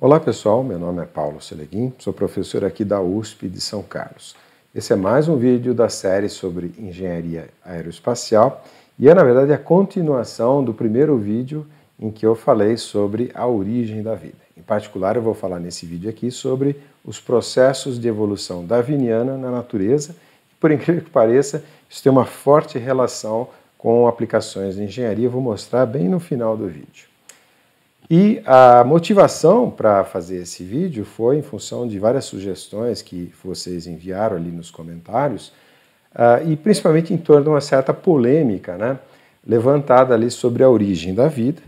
Olá pessoal, meu nome é Paulo Seleguin, sou professor aqui da USP de São Carlos. Esse é mais um vídeo da série sobre engenharia aeroespacial e é na verdade a continuação do primeiro vídeo em que eu falei sobre a origem da vida. Em particular, eu vou falar nesse vídeo aqui sobre os processos de evolução darwiniana na natureza e, por incrível que pareça, isso tem uma forte relação com aplicações de engenharia, eu vou mostrar bem no final do vídeo. E a motivação para fazer esse vídeo foi em função de várias sugestões que vocês enviaram ali nos comentários, e principalmente em torno de uma certa polêmica, né, levantada ali sobre a origem da vida.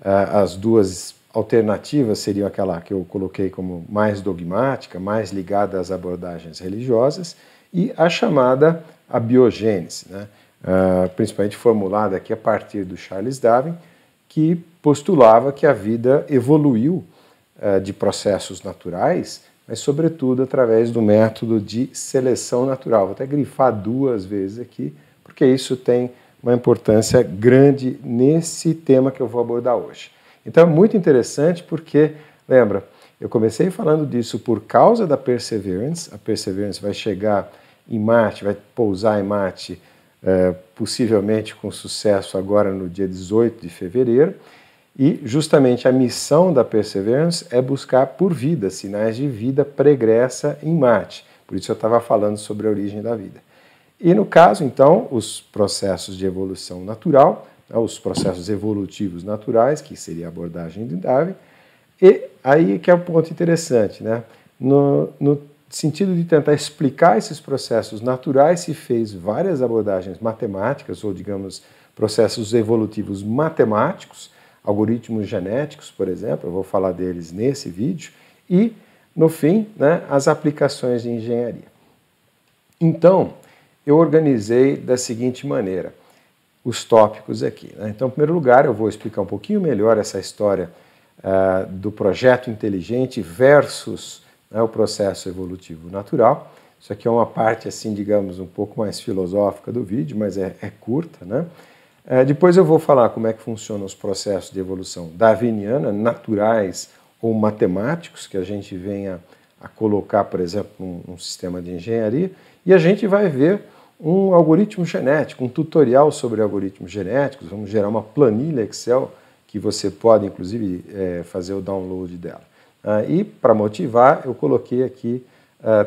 As duas alternativas seriam aquela que eu coloquei como mais dogmática, mais ligada às abordagens religiosas, e a chamada abiogênese, né, principalmente formulada aqui a partir do Charles Darwin, que postulava que a vida evoluiu de processos naturais, mas sobretudo através do método de seleção natural. Vou até grifar duas vezes aqui, porque isso tem uma importância grande nesse tema que eu vou abordar hoje. Então é muito interessante porque, lembra, eu comecei falando disso por causa da Perseverance. A Perseverance vai chegar em Marte, vai pousar em Marte, possivelmente com sucesso agora no dia 18 de fevereiro, e justamente a missão da Perseverance é buscar por vida, sinais de vida pregressa em Marte. Por isso eu estava falando sobre a origem da vida. E no caso, então, os processos de evolução natural, os processos evolutivos naturais, que seria a abordagem de Darwin, e aí que é um ponto interessante, né? No sentido de tentar explicar esses processos naturais, se fez várias abordagens matemáticas, ou digamos, processos evolutivos matemáticos, algoritmos genéticos, por exemplo, eu vou falar deles nesse vídeo, e, no fim, né, as aplicações de engenharia. Então, eu organizei da seguinte maneira os tópicos aqui, né? Então, em primeiro lugar, eu vou explicar um pouquinho melhor essa história do projeto inteligente versus o processo evolutivo natural. Isso aqui é uma parte, assim, digamos, um pouco mais filosófica do vídeo, mas é curta, né? Depois eu vou falar como é que funcionam os processos de evolução darwiniana, naturais ou matemáticos, que a gente venha a colocar, por exemplo, num sistema de engenharia, e a gente vai ver um algoritmo genético, um tutorial sobre algoritmos genéticos. Vamos gerar uma planilha Excel que você pode, inclusive, fazer o download dela. E, para motivar, eu coloquei aqui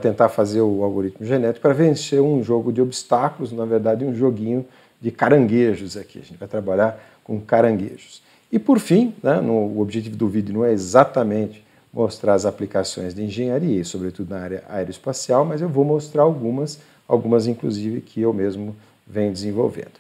tentar fazer o algoritmo genético para vencer um jogo de obstáculos, na verdade, um joguinho de caranguejos aqui. A gente vai trabalhar com caranguejos. E, por fim, né, o objetivo do vídeo não é exatamente mostrar as aplicações de engenharia, sobretudo na área aeroespacial, mas eu vou mostrar algumas inclusive que eu mesmo venho desenvolvendo.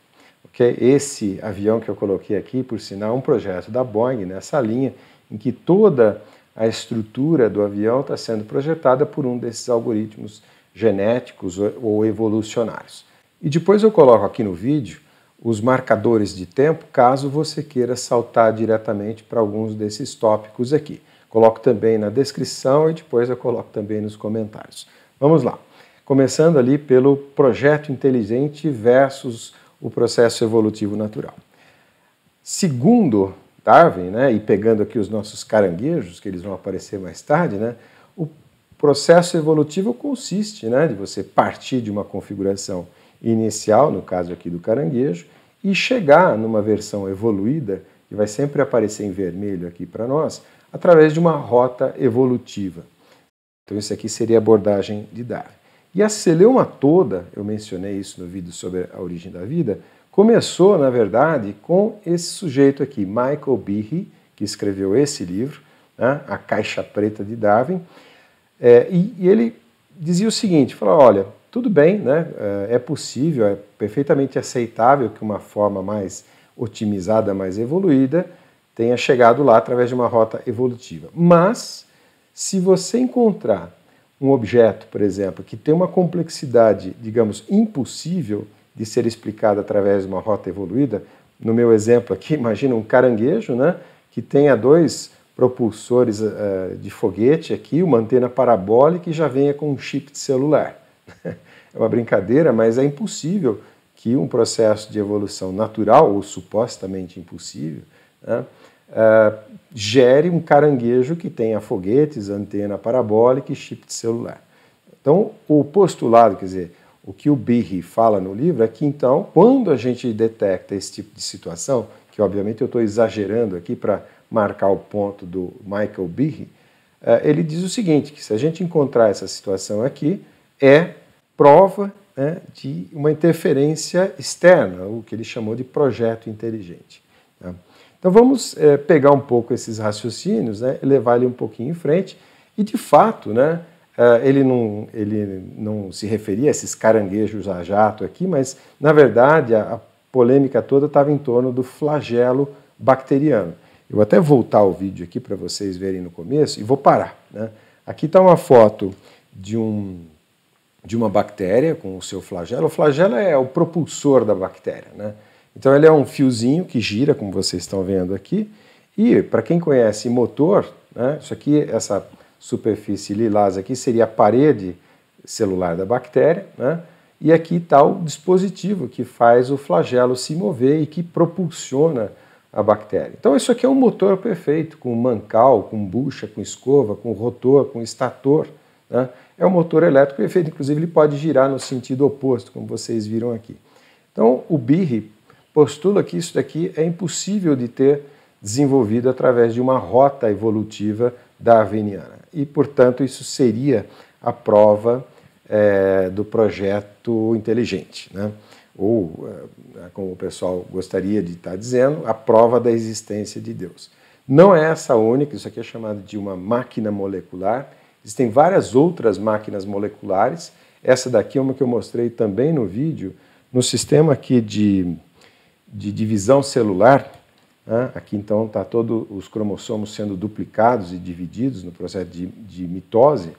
Okay? Esse avião que eu coloquei aqui, por sinal, é um projeto da Boeing, nessa linha, em que toda a estrutura do avião está sendo projetada por um desses algoritmos genéticos ou evolucionários. E depois eu coloco aqui no vídeo os marcadores de tempo, caso você queira saltar diretamente para alguns desses tópicos aqui. Coloco também na descrição e depois eu coloco também nos comentários. Vamos lá. Começando ali pelo projeto inteligente versus o processo evolutivo natural. Segundo Darwin, né, e pegando aqui os nossos caranguejos, que eles vão aparecer mais tarde, né, o processo evolutivo consiste, né, de você partir de uma configuração inicial, no caso aqui do caranguejo, e chegar numa versão evoluída, que vai sempre aparecer em vermelho aqui para nós, através de uma rota evolutiva. Então isso aqui seria a abordagem de Darwin. E a celeuma toda, eu mencionei isso no vídeo sobre a origem da vida, começou, na verdade, com esse sujeito aqui, Michael Behe, que escreveu esse livro, né, A Caixa Preta de Darwin, e ele dizia o seguinte, falou, olha, tudo bem, né, é possível, é perfeitamente aceitável que uma forma mais otimizada, mais evoluída, tenha chegado lá através de uma rota evolutiva. Mas, se você encontrar um objeto, por exemplo, que tem uma complexidade, digamos, impossível de ser explicada através de uma rota evoluída, no meu exemplo aqui, imagina um caranguejo, né, que tenha dois propulsores de foguete aqui, uma antena parabólica e já venha com um chip de celular. É uma brincadeira, mas é impossível que um processo de evolução natural, ou supostamente impossível, né, gere um caranguejo que tenha foguetes, antena parabólica e chip de celular. Então, o postulado, quer dizer, o que o Behe fala no livro é que, então, quando a gente detecta esse tipo de situação, que obviamente eu estou exagerando aqui para marcar o ponto do Michael Behe, ele diz o seguinte, que se a gente encontrar essa situação aqui, é prova, né, de uma interferência externa, o que ele chamou de projeto inteligente. Tá? Então vamos pegar um pouco esses raciocínios, né, levar ele um pouquinho em frente, e de fato, né, ele não se referia a esses caranguejos a jato aqui, mas na verdade a polêmica toda estava em torno do flagelo bacteriano. Eu vou até voltar o vídeo aqui para vocês verem no começo e vou parar. Né? Aqui está uma foto de uma bactéria com o seu flagelo. O flagelo é o propulsor da bactéria, né? Então ele é um fiozinho que gira, como vocês estão vendo aqui, e para quem conhece motor, né, isso aqui, essa superfície lilás aqui seria a parede celular da bactéria, né? E aqui está o dispositivo que faz o flagelo se mover e que propulsiona a bactéria. Então isso aqui é um motor perfeito, com mancal, com bucha, com escova, com rotor, com estator, né? É um motor elétrico perfeito, inclusive ele pode girar no sentido oposto, como vocês viram aqui. Então o Behe postula que isso daqui é impossível de ter desenvolvido através de uma rota evolutiva darwiniana. E, portanto, isso seria a prova do projeto inteligente, né? Ou, como o pessoal gostaria de estar dizendo, a prova da existência de Deus. Não é essa única, isso aqui é chamado de uma máquina molecular. Existem várias outras máquinas moleculares. Essa daqui é uma que eu mostrei também no vídeo, no sistema aqui de divisão celular. Né? Aqui então está todos os cromossomos sendo duplicados e divididos no processo de mitose.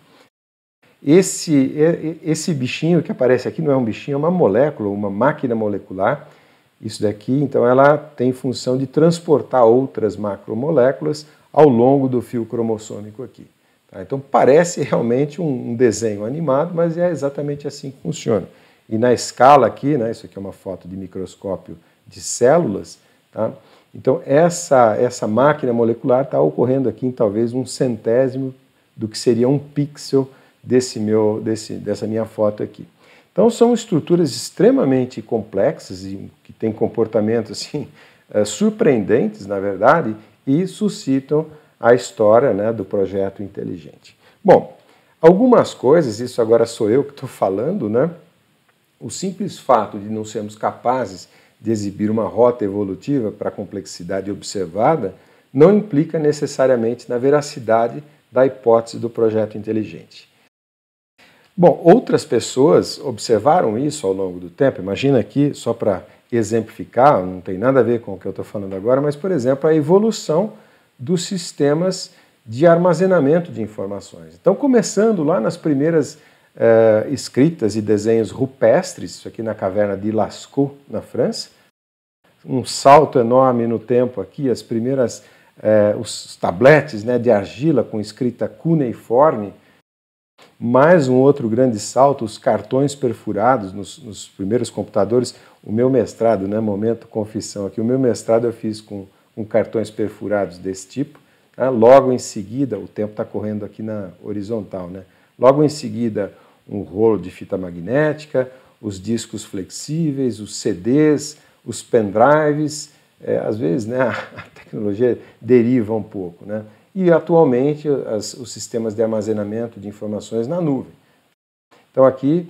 Esse bichinho que aparece aqui não é um bichinho, é uma molécula, uma máquina molecular. Isso daqui, então, ela tem função de transportar outras macromoléculas ao longo do fio cromossômico aqui. Tá? Então parece realmente um desenho animado, mas é exatamente assim que funciona. E na escala aqui, né, isso aqui é uma foto de microscópio de células, tá? Então essa máquina molecular está ocorrendo aqui em talvez 1/100º do que seria um pixel dessa minha foto aqui. Então são estruturas extremamente complexas e que têm comportamentos assim, surpreendentes, na verdade, e suscitam a história, né, do projeto inteligente. Bom, algumas coisas, isso agora sou eu que estou falando, né? O simples fato de não sermos capazes de exibir uma rota evolutiva para a complexidade observada não implica necessariamente na veracidade da hipótese do projeto inteligente. Bom, outras pessoas observaram isso ao longo do tempo. Imagina aqui, só para exemplificar, não tem nada a ver com o que eu estou falando agora, mas, por exemplo, a evolução dos sistemas de armazenamento de informações. Então, começando lá nas primeiras escritas e desenhos rupestres, isso aqui na caverna de Lascaux, na França, um salto enorme no tempo aqui, as primeiras, os tabletes, né, de argila com escrita cuneiforme, mais um outro grande salto, os cartões perfurados nos primeiros computadores. O meu mestrado, né, momento confissão aqui, o meu mestrado eu fiz com cartões perfurados desse tipo. Tá? Logo em seguida, o tempo está correndo aqui na horizontal, né? Logo em seguida, um rolo de fita magnética, os discos flexíveis, os CDs, os pendrives. Às vezes, né, a tecnologia deriva um pouco, né? E atualmente os sistemas de armazenamento de informações na nuvem. Então aqui,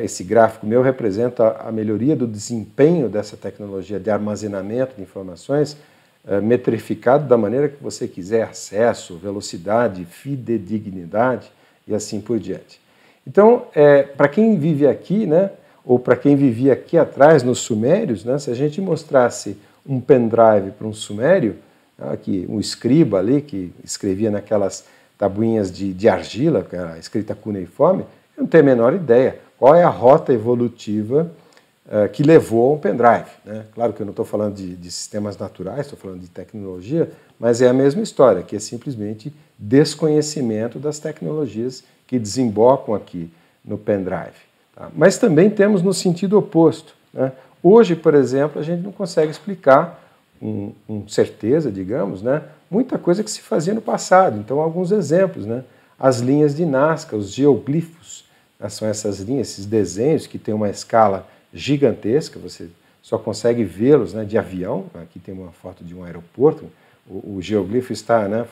esse gráfico meu representa a melhoria do desempenho dessa tecnologia de armazenamento de informações, metrificado da maneira que você quiser, acesso, velocidade, fidedignidade e assim por diante. Então, para quem vive aqui, né, ou para quem vivia aqui atrás nos sumérios, né, se a gente mostrasse um pendrive para um sumério, aqui, um escriba ali que escrevia naquelas tabuinhas de argila, que era escrita cuneiforme, eu não tenho a menor ideia qual é a rota evolutiva que levou a um pendrive. Né? Claro que eu não estou falando de sistemas naturais, estou falando de tecnologia, mas é a mesma história, que é simplesmente desconhecimento das tecnologias que desembocam aqui no pendrive. Tá? Mas também temos no sentido oposto. Né? Hoje, por exemplo, a gente não consegue explicar certeza, digamos, né? Muita coisa que se fazia no passado. Então, alguns exemplos, né? As linhas de Nazca, os geoglifos, né? São essas linhas, esses desenhos que têm uma escala gigantesca, você só consegue vê-los, né, de avião. Aqui tem uma foto de um aeroporto, o geoglifo está, né,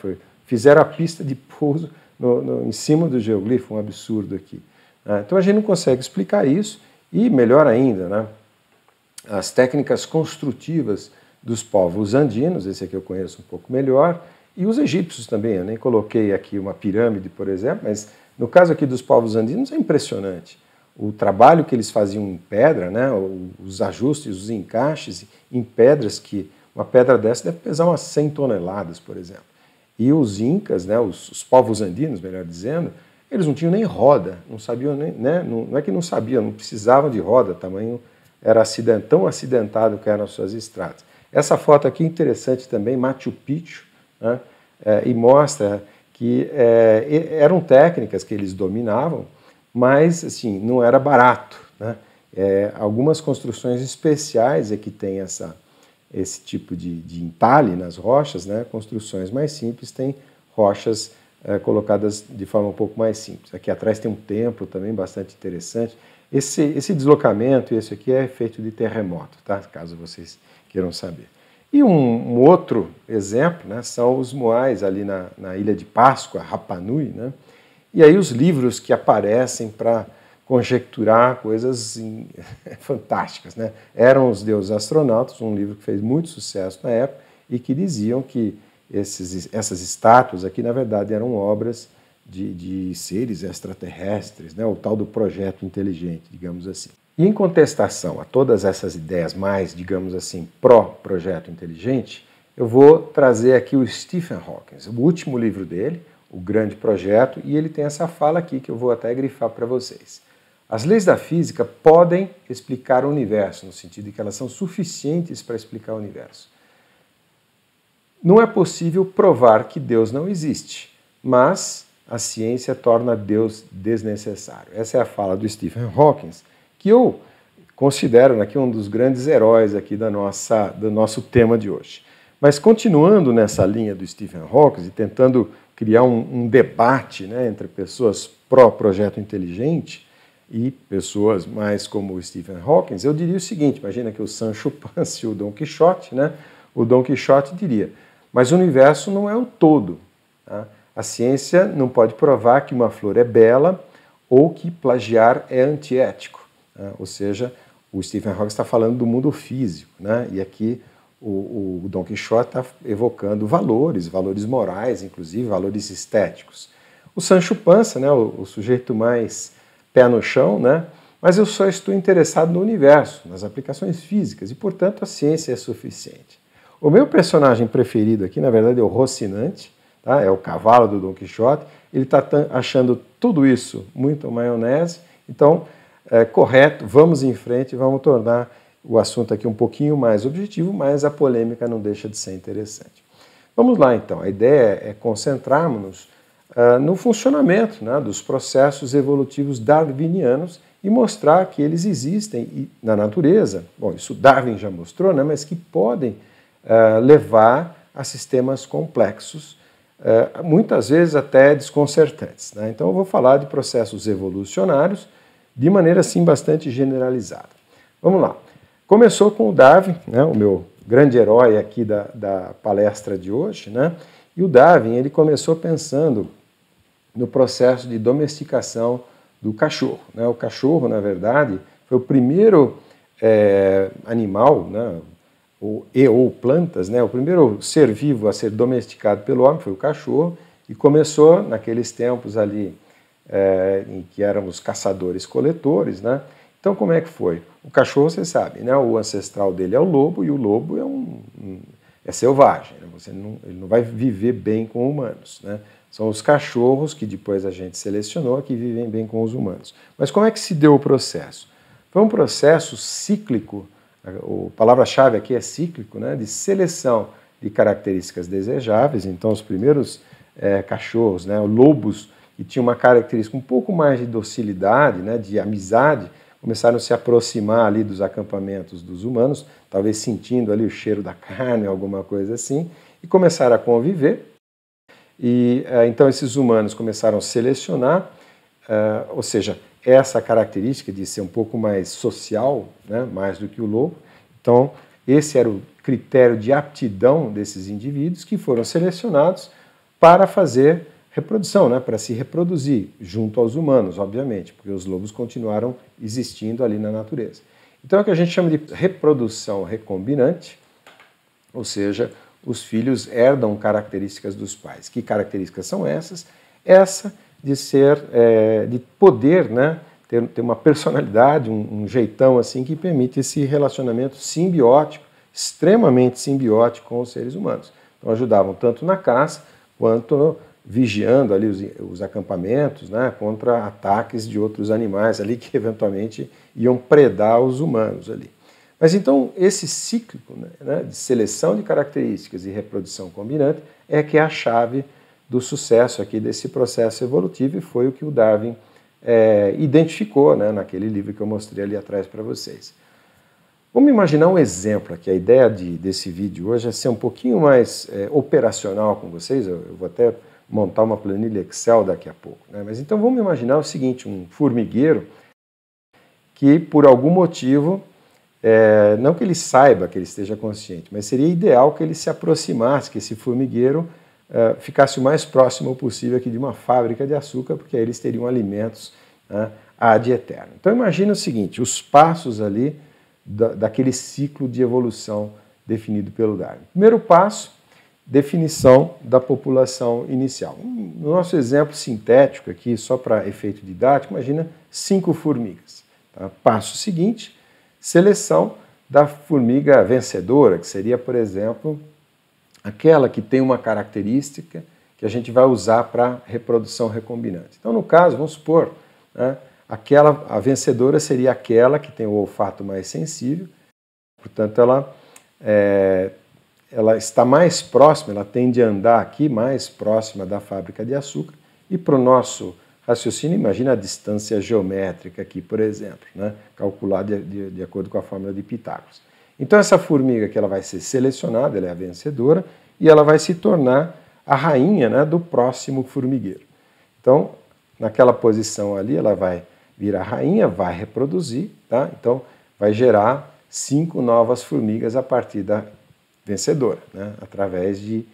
fizeram a pista de pouso em cima do geoglifo, um absurdo aqui. Então a gente não consegue explicar isso, e melhor ainda, né, as técnicas construtivas dos povos andinos, esse aqui eu conheço um pouco melhor, e os egípcios também. Eu nem coloquei aqui uma pirâmide, por exemplo, mas no caso aqui dos povos andinos é impressionante. O trabalho que eles faziam em pedra, né, os ajustes, os encaixes em pedras, que uma pedra dessa deve pesar umas 100 toneladas, por exemplo. E os incas, né, os povos andinos, melhor dizendo, eles não tinham nem roda, não sabiam nem, né, não é que não sabiam, não precisavam de roda, tamanho era tão acidentado que eram as suas estradas. Essa foto aqui é interessante também, Machu Picchu, né, e mostra que eram técnicas que eles dominavam, mas assim, não era barato, né? Algumas construções especiais é que tem esse tipo de entalhe nas rochas, né? Construções mais simples têm rochas colocadas de forma um pouco mais simples. Aqui atrás tem um templo também bastante interessante. Esse deslocamento, esse aqui é feito de terremoto, tá? Caso vocês queiram saber. E um outro exemplo, né, são os moais ali na Ilha de Páscoa, Rapa Nui, né? E aí os livros que aparecem para conjecturar coisas fantásticas, né? Eram os Deuses Astronautas, um livro que fez muito sucesso na época e que diziam que essas estátuas aqui, na verdade, eram obras de seres extraterrestres, né? O tal do projeto inteligente, digamos assim. E em contestação a todas essas ideias mais, digamos assim, pró-projeto inteligente, eu vou trazer aqui o Stephen Hawking, o último livro dele, O Grande Projeto, e ele tem essa fala aqui que eu vou até grifar para vocês. As leis da física podem explicar o universo, no sentido de que elas são suficientes para explicar o universo. Não é possível provar que Deus não existe, mas a ciência torna Deus desnecessário. Essa é a fala do Stephen Hawking, que eu considero aqui um dos grandes heróis aqui do nosso tema de hoje. Mas continuando nessa linha do Stephen Hawking e tentando criar um debate, né, entre pessoas pró-projeto inteligente e pessoas mais como o Stephen Hawking, eu diria o seguinte: imagina que o Sancho Panza e o Dom Quixote, né, o Dom Quixote diria, mas o universo não é o todo. Tá? A ciência não pode provar que uma flor é bela ou que plagiar é antiético. Né? Ou seja, o Stephen Hawking está falando do mundo físico, né? E aqui o Dom Quixote está evocando valores morais, inclusive valores estéticos. O Sancho Panza, né, o sujeito mais pé no chão, né, mas eu só estou interessado no universo, nas aplicações físicas, e, portanto, a ciência é suficiente. O meu personagem preferido aqui, na verdade, é o Rocinante, tá? É o cavalo do Dom Quixote. Ele está achando tudo isso muito maionese, então, correto, vamos em frente, vamos tornar o assunto aqui um pouquinho mais objetivo, mas a polêmica não deixa de ser interessante. Vamos lá, então. A ideia é concentrarmos-nos no funcionamento, né, dos processos evolutivos darwinianos e mostrar que eles existem na natureza. Bom, isso Darwin já mostrou, né, mas que podem levar a sistemas complexos, muitas vezes até desconcertantes. Né? Então eu vou falar de processos evolucionários de maneira, assim, bastante generalizada. Vamos lá. Começou com o Darwin, né, o meu grande herói aqui da palestra de hoje, né? E o Darwin, ele começou pensando no processo de domesticação do cachorro. Né? O cachorro, na verdade, foi o primeiro animal, né, ou plantas, né? O primeiro ser vivo a ser domesticado pelo homem foi o cachorro, e começou naqueles tempos ali em que éramos caçadores-coletores, né? Então, como é que foi? O cachorro, você sabe, né? O ancestral dele é o lobo, e o lobo é selvagem, né? Ele não vai viver bem com humanos, né? São os cachorros que depois a gente selecionou que vivem bem com os humanos. Mas como é que se deu o processo? Foi um processo cíclico, a palavra-chave aqui é cíclico, né? De seleção de características desejáveis. Então, os primeiros cachorros, né? Lobos, que tinham uma característica um pouco mais de docilidade, né? De amizade, começaram a se aproximar ali dos acampamentos dos humanos, talvez sentindo ali o cheiro da carne, alguma coisa assim, e começaram a conviver. E então esses humanos começaram a selecionar, ou seja, essa característica de ser um pouco mais social, né, mais do que o lobo. Então, esse era o critério de aptidão desses indivíduos que foram selecionados para fazer reprodução, né, para se reproduzir junto aos humanos, obviamente, porque os lobos continuaram existindo ali na natureza. Então é o que a gente chama de reprodução recombinante, ou seja, os filhos herdam características dos pais. Que características são essas? Essa de ser, de poder, né, ter uma personalidade, um jeitão assim que permite esse relacionamento simbiótico, extremamente simbiótico com os seres humanos. Então ajudavam tanto na caça quanto vigiando ali os acampamentos, né, contra ataques de outros animais ali que eventualmente iam predar os humanos ali. Mas então esse ciclo, né, de seleção de características e reprodução combinante é que é a chave do sucesso aqui desse processo evolutivo e foi o que o Darwin identificou, né, naquele livro que eu mostrei ali atrás para vocês. Vamos imaginar um exemplo aqui. A ideia desse vídeo hoje é ser um pouquinho mais operacional com vocês. Eu vou até montar uma planilha Excel daqui a pouco, né? Mas então vamos imaginar o seguinte, um formigueiro que por algum motivo, não que ele saiba, que ele esteja consciente, mas seria ideal que ele se aproximasse, que esse formigueiro ficasse o mais próximo possível aqui de uma fábrica de açúcar, porque aí eles teriam alimentos, né, ad eterno. Então imagina o seguinte, os passos ali daquele ciclo de evolução definido pelo Darwin. Primeiro passo, definição da população inicial. No nosso exemplo sintético aqui, só para efeito didático, imagina 5 formigas. Tá? Passo seguinte, seleção da formiga vencedora, que seria, por exemplo, aquela que tem uma característica que a gente vai usar para reprodução recombinante. Então, no caso, vamos supor, né, a vencedora seria aquela que tem o olfato mais sensível, portanto, ela está mais próxima, ela tende a andar aqui mais próxima da fábrica de açúcar, e para o nosso raciocínio, imagina a distância geométrica aqui, por exemplo, né, calculada de acordo com a fórmula de Pitágoras. Então essa formiga que ela vai ser selecionada, ela é a vencedora, e ela vai se tornar a rainha, né, do próximo formigueiro. Então, naquela posição ali, ela vai virar rainha, vai reproduzir, tá? Então vai gerar 5 novas formigas a partir da vencedora, né? Através de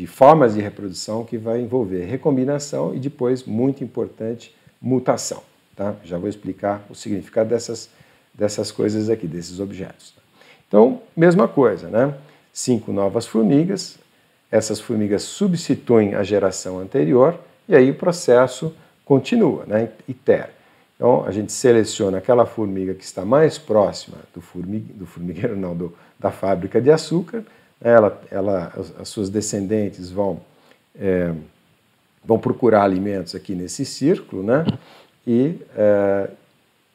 formas de reprodução que vai envolver recombinação e depois, muito importante, mutação. Tá? Já vou explicar o significado dessas coisas aqui, desses objetos. Então, mesma coisa, né? 5 novas formigas, essas formigas substituem a geração anterior e aí o processo continua, né? Itera. Então, a gente seleciona aquela formiga que está mais próxima do formigueiro, não, da fábrica de açúcar. As suas descendentes vão procurar alimentos aqui nesse círculo, né? E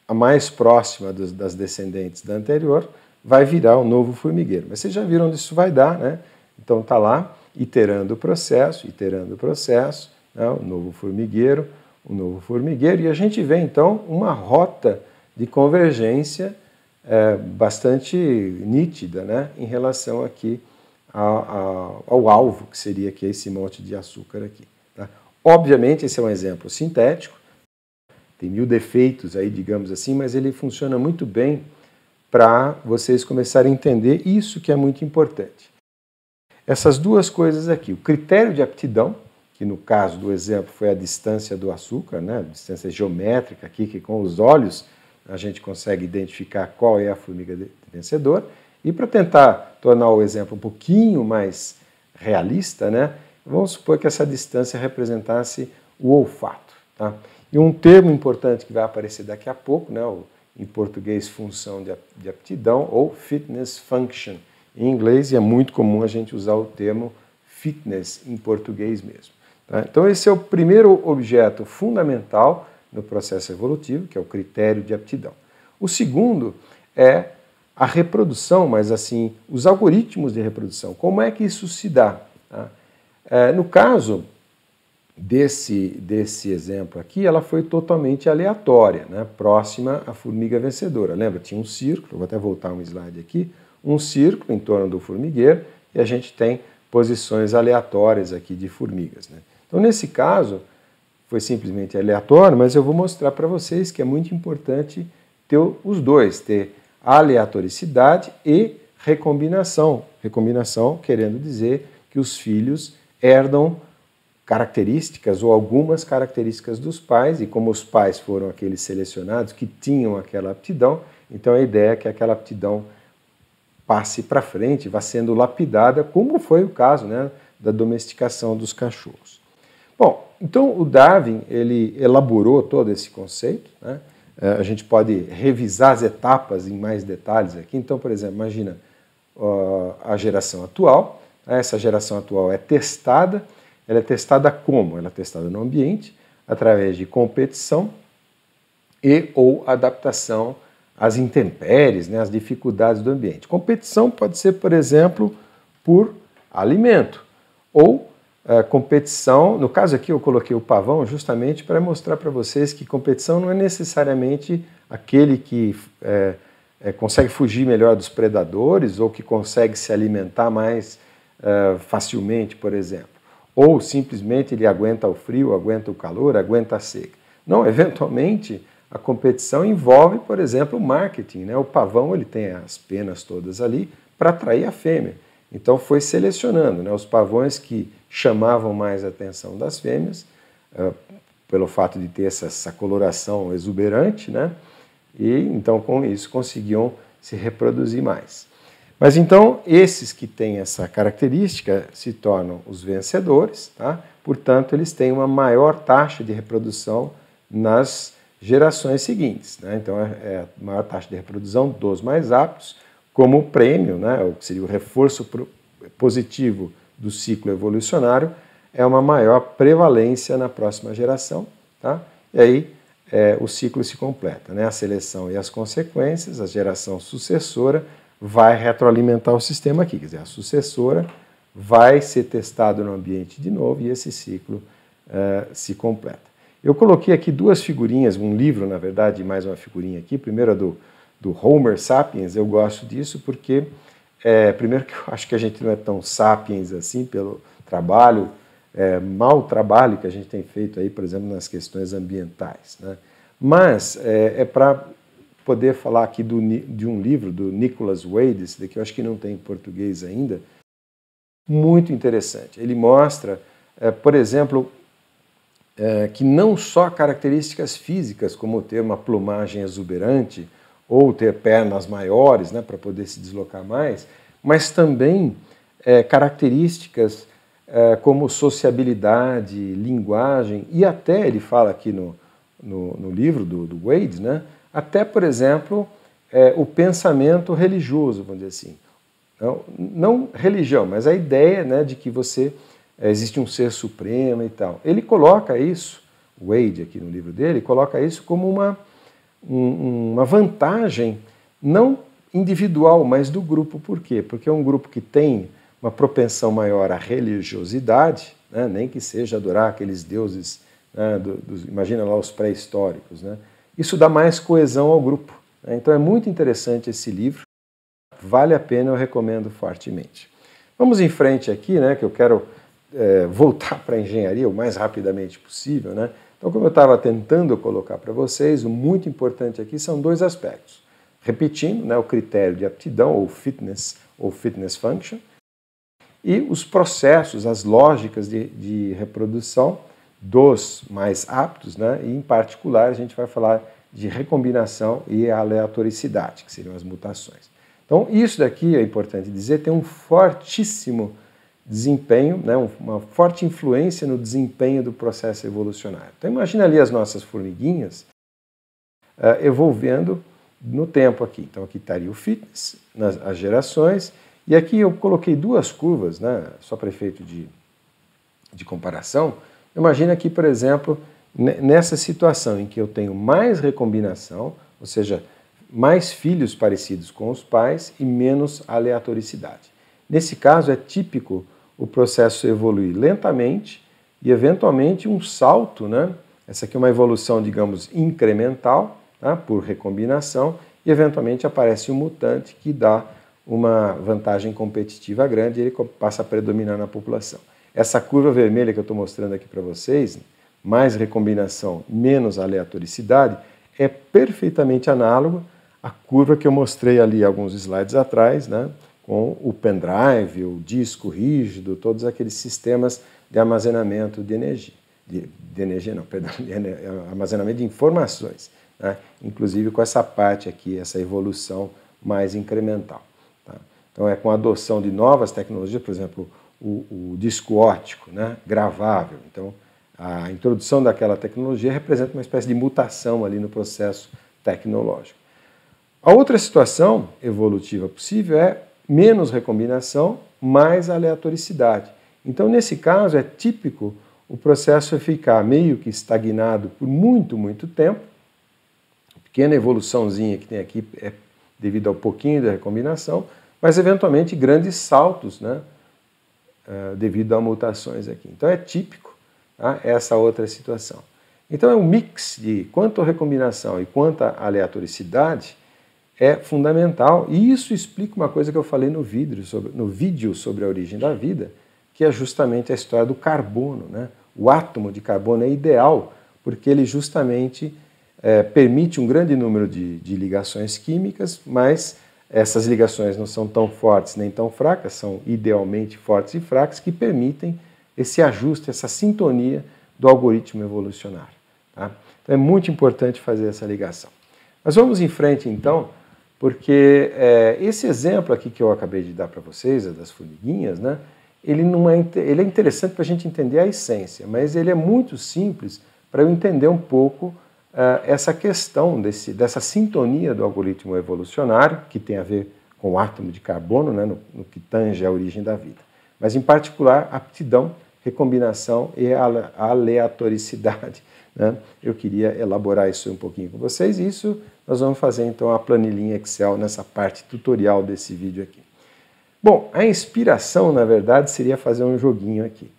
a mais próxima das descendentes da anterior vai virar um novo formigueiro. Mas vocês já viram onde isso vai dar, né? Então está lá, iterando o processo, né? Um novo formigueiro, e a gente vê então uma rota de convergência bastante nítida, né? Em relação aqui ao alvo, que seria aqui esse monte de açúcar aqui. Tá? Obviamente, esse é um exemplo sintético, tem 1000 defeitos aí, digamos assim, mas ele funciona muito bem para vocês começarem a entender isso que é muito importante. Essas duas coisas aqui, o critério de aptidão, que no caso do exemplo foi a distância do açúcar, né? A distância geométrica aqui, que com os olhos a gente consegue identificar qual é a formiga vencedora. E para tentar tornar o exemplo um pouquinho mais realista, né, vamos supor que essa distância representasse o olfato. Tá? E um termo importante que vai aparecer daqui a pouco, né, em português função de aptidão, ou fitness function em inglês, e é muito comum a gente usar o termo fitness em português mesmo. Tá? Então esse é o primeiro objeto fundamental no processo evolutivo, que é o critério de aptidão. O segundo é a reprodução, mas assim, os algoritmos de reprodução. Como é que isso se dá? Tá? No caso, desse exemplo aqui, ela foi totalmente aleatória, né? Próxima à formiga vencedora. Lembra? Tinha um círculo, vou até voltar um slide aqui, um círculo em torno do formigueiro e a gente tem posições aleatórias aqui de formigas, né? Então, nesse caso, foi simplesmente aleatório, mas eu vou mostrar para vocês que é muito importante ter os dois, ter aleatoricidade e recombinação. Recombinação querendo dizer que os filhos herdam características ou algumas características dos pais, e como os pais foram aqueles selecionados que tinham aquela aptidão, então a ideia é que aquela aptidão passe para frente, vá sendo lapidada, como foi o caso, né, da domesticação dos cachorros. Bom, então o Darwin ele elaborou todo esse conceito, né? A gente pode revisar as etapas em mais detalhes aqui. Então, por exemplo, imagina a geração atual. Essa geração atual é testada. Ela é testada como? Ela é testada no ambiente, através de competição e ou adaptação às intempéries, né, às dificuldades do ambiente. Competição pode ser, por exemplo, por alimento, ou competição, no caso aqui eu coloquei o pavão justamente para mostrar para vocês que competição não é necessariamente aquele que consegue fugir melhor dos predadores ou que consegue se alimentar mais facilmente, por exemplo. Ou simplesmente ele aguenta o frio, aguenta o calor, aguenta a seca. Não, eventualmente a competição envolve, por exemplo, o marketing, né? O pavão ele tem as penas todas ali para atrair a fêmea. Então foi selecionando, né, os pavões que chamavam mais a atenção das fêmeas, pelo fato de ter essa coloração exuberante, né? E então com isso conseguiam se reproduzir mais. Mas então esses que têm essa característica se tornam os vencedores, tá? Portanto eles têm uma maior taxa de reprodução nas gerações seguintes, né? Então é a maior taxa de reprodução dos mais aptos, como prêmio, né, o que seria o reforço positivo do ciclo evolucionário, é uma maior prevalência na próxima geração, tá? E aí o ciclo se completa, né? A seleção e as consequências, a geração sucessora vai retroalimentar o sistema aqui, quer dizer, a sucessora vai ser testada no ambiente de novo e esse ciclo se completa. Eu coloquei aqui duas figurinhas, um livro, na verdade, e mais uma figurinha aqui. Primeiro a do Homo sapiens, eu gosto disso porque, primeiro que eu acho que a gente não é tão sapiens assim pelo trabalho, mau trabalho que a gente tem feito aí, por exemplo, nas questões ambientais, né? Mas para poder falar aqui de um livro do Nicholas Wade, esse daqui eu acho que não tem em português ainda, muito interessante. Ele mostra, por exemplo, que não só características físicas, como ter uma plumagem exuberante, ou ter pernas maiores, né, para poder se deslocar mais, mas também características como sociabilidade, linguagem, e até, ele fala aqui no livro do Wade, né, até, por exemplo, o pensamento religioso, vamos dizer assim. Não religião, mas a ideia, né, de que existe um ser supremo e tal. Ele coloca isso, Wade aqui no livro dele, coloca isso como uma vantagem, não individual, mas do grupo. Por quê? Porque é um grupo que tem uma propensão maior à religiosidade, né? Nem que seja adorar aqueles deuses, né? Imagina lá os pré-históricos, né? Isso dá mais coesão ao grupo, né? Então é muito interessante esse livro, vale a pena, eu recomendo fortemente. Vamos em frente aqui, né? Que eu quero voltar para a engenharia o mais rapidamente possível, né? Então, como eu estava tentando colocar para vocês, o muito importante aqui são dois aspectos. Repetindo, né, o critério de aptidão, ou fitness function, e os processos, as lógicas de reprodução dos mais aptos, né, e em particular a gente vai falar de recombinação e aleatoricidade, que seriam as mutações. Então, isso daqui, é importante dizer, tem um fortíssimo desempenho, né, uma forte influência no desempenho do processo evolucionário. Então imagina ali as nossas formiguinhas evolvendo no tempo aqui. Então aqui estaria o fitness, as gerações, e aqui eu coloquei duas curvas, né, só para efeito de comparação. Imagina aqui, por exemplo, nessa situação em que eu tenho mais recombinação, ou seja, mais filhos parecidos com os pais e menos aleatoricidade. Nesse caso é típico o processo evoluir lentamente e eventualmente um salto, né? Essa aqui é uma evolução, digamos, incremental, tá? Por recombinação, e eventualmente aparece um mutante que dá uma vantagem competitiva grande e ele passa a predominar na população. Essa curva vermelha que eu estou mostrando aqui para vocês, mais recombinação, menos aleatoricidade, é perfeitamente análogo à curva que eu mostrei ali alguns slides atrás, né, com o pendrive, o disco rígido, todos aqueles sistemas de armazenamento de energia. De armazenamento de informações, né, inclusive com essa parte aqui, essa evolução mais incremental. Tá? Então é com a adoção de novas tecnologias, por exemplo, o disco óptico, né, gravável. Então, a introdução daquela tecnologia representa uma espécie de mutação ali no processo tecnológico. A outra situação evolutiva possível é menos recombinação, mais aleatoricidade. Então, nesse caso, é típico o processo ficar meio que estagnado por muito tempo. A pequena evoluçãozinha que tem aqui é devido ao pouquinho da recombinação, mas eventualmente grandes saltos, né, devido a mutações aqui. Então é típico, tá, essa outra situação. Então é um mix de quanto a recombinação e quanta aleatoricidade é fundamental, e isso explica uma coisa que eu falei no vídeo sobre a origem da vida, que é justamente a história do carbono, né? O átomo de carbono é ideal porque ele justamente permite um grande número de ligações químicas, mas essas ligações não são tão fortes nem tão fracas, são idealmente fortes e fracas, que permitem esse ajuste, essa sintonia do algoritmo evolucionário. Tá? Então é muito importante fazer essa ligação. Mas vamos em frente então, porque esse exemplo aqui que eu acabei de dar para vocês, das formiguinhas, né, ele é interessante para a gente entender a essência, mas ele é muito simples para eu entender um pouco essa questão dessa sintonia do algoritmo evolucionário, que tem a ver com o átomo de carbono, né, no que tange a origem da vida. Mas, em particular, aptidão, recombinação e aleatoricidade. Né? Eu queria elaborar isso um pouquinho com vocês, e isso nós vamos fazer, então, a planilhinha Excel nessa parte tutorial desse vídeo aqui. Bom, a inspiração, na verdade, seria fazer um joguinho aqui.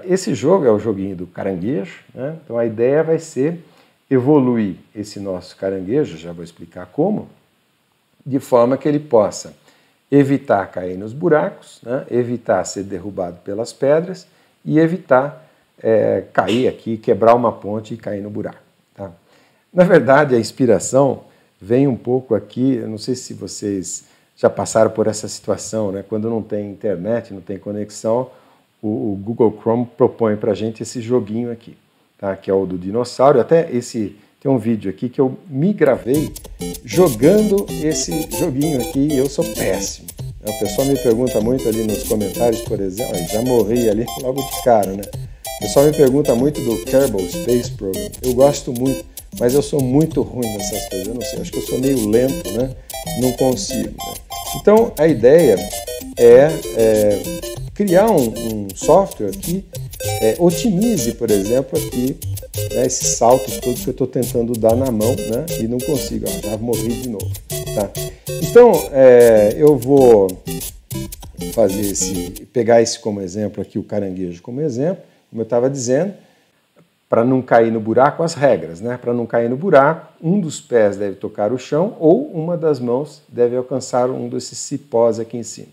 Esse jogo é o joguinho do caranguejo, né? Então a ideia vai ser evoluir esse nosso caranguejo, já vou explicar como, de forma que ele possa evitar cair nos buracos, né? Evitar ser derrubado pelas pedras e evitar cair aqui, quebrar uma ponte e cair no buraco. Tá? Na verdade, a inspiração vem um pouco aqui, eu não sei se vocês já passaram por essa situação, né? Quando não tem internet, não tem conexão, o Google Chrome propõe para a gente esse joguinho aqui, tá? Que é o do dinossauro. Até tem um vídeo aqui que eu me gravei jogando esse joguinho aqui e eu sou péssimo. O pessoal me pergunta muito ali nos comentários, por exemplo, já morri ali logo de cara, né? O pessoal me pergunta muito do Kerbal Space Program. Eu gosto muito, mas eu sou muito ruim nessas coisas. Eu não sei, acho que eu sou meio lento, né? Não consigo. Né? Então, a ideia é criar um software que otimize, por exemplo, aqui, né, esses saltos todos que eu estou tentando dar na mão, né, e não consigo, ó, já morri de novo. Tá? Então, eu vou pegar esse como exemplo aqui, o caranguejo como exemplo, como eu estava dizendo, para não cair no buraco, as regras, né? Para não cair no buraco, um dos pés deve tocar o chão ou uma das mãos deve alcançar um desses cipós aqui em cima.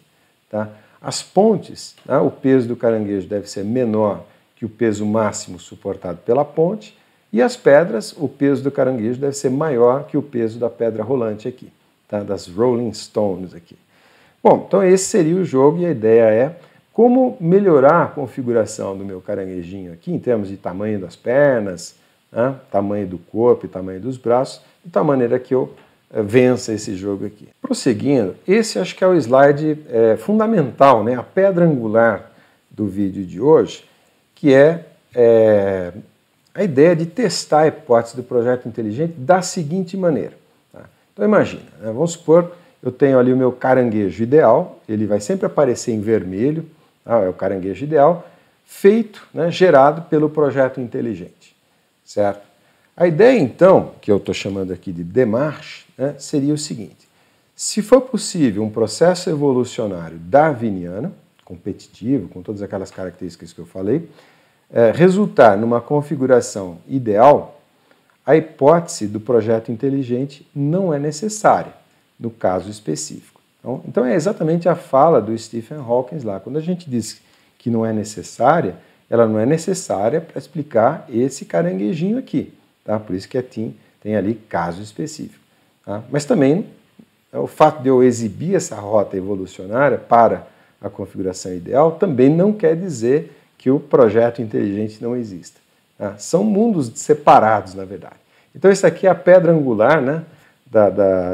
Tá? As pontes, né, o peso do caranguejo deve ser menor que o peso máximo suportado pela ponte, e as pedras, o peso do caranguejo deve ser maior que o peso da pedra rolante aqui, tá? Das Rolling Stones aqui. Bom, então esse seria o jogo e a ideia é como melhorar a configuração do meu caranguejinho aqui, em termos de tamanho das pernas, né, tamanho do corpo e tamanho dos braços, de tal maneira que eu vença esse jogo aqui. Prosseguindo, esse acho que é o slide fundamental, né, a pedra angular do vídeo de hoje, que é a ideia de testar a hipótese do projeto inteligente da seguinte maneira. Tá? Então imagina, né, vamos supor, eu tenho ali o meu caranguejo ideal, ele vai sempre aparecer em vermelho, é o caranguejo ideal, feito, né, gerado pelo projeto inteligente, certo? A ideia, então, que eu estou chamando aqui de démarche, né, seria o seguinte: se for possível um processo evolucionário darwiniano, competitivo, com todas aquelas características que eu falei, resultar numa configuração ideal, a hipótese do projeto inteligente não é necessária, no caso específico. Então é exatamente a fala do Stephen Hawking lá. Quando a gente diz que não é necessária, ela não é necessária para explicar esse caranguejinho aqui. Tá? Por isso que tem ali caso específico. Tá? Mas também o fato de eu exibir essa rota evolucionária para a configuração ideal também não quer dizer que o projeto inteligente não exista. Tá? São mundos separados, na verdade. Então, isso aqui é a pedra angular, né,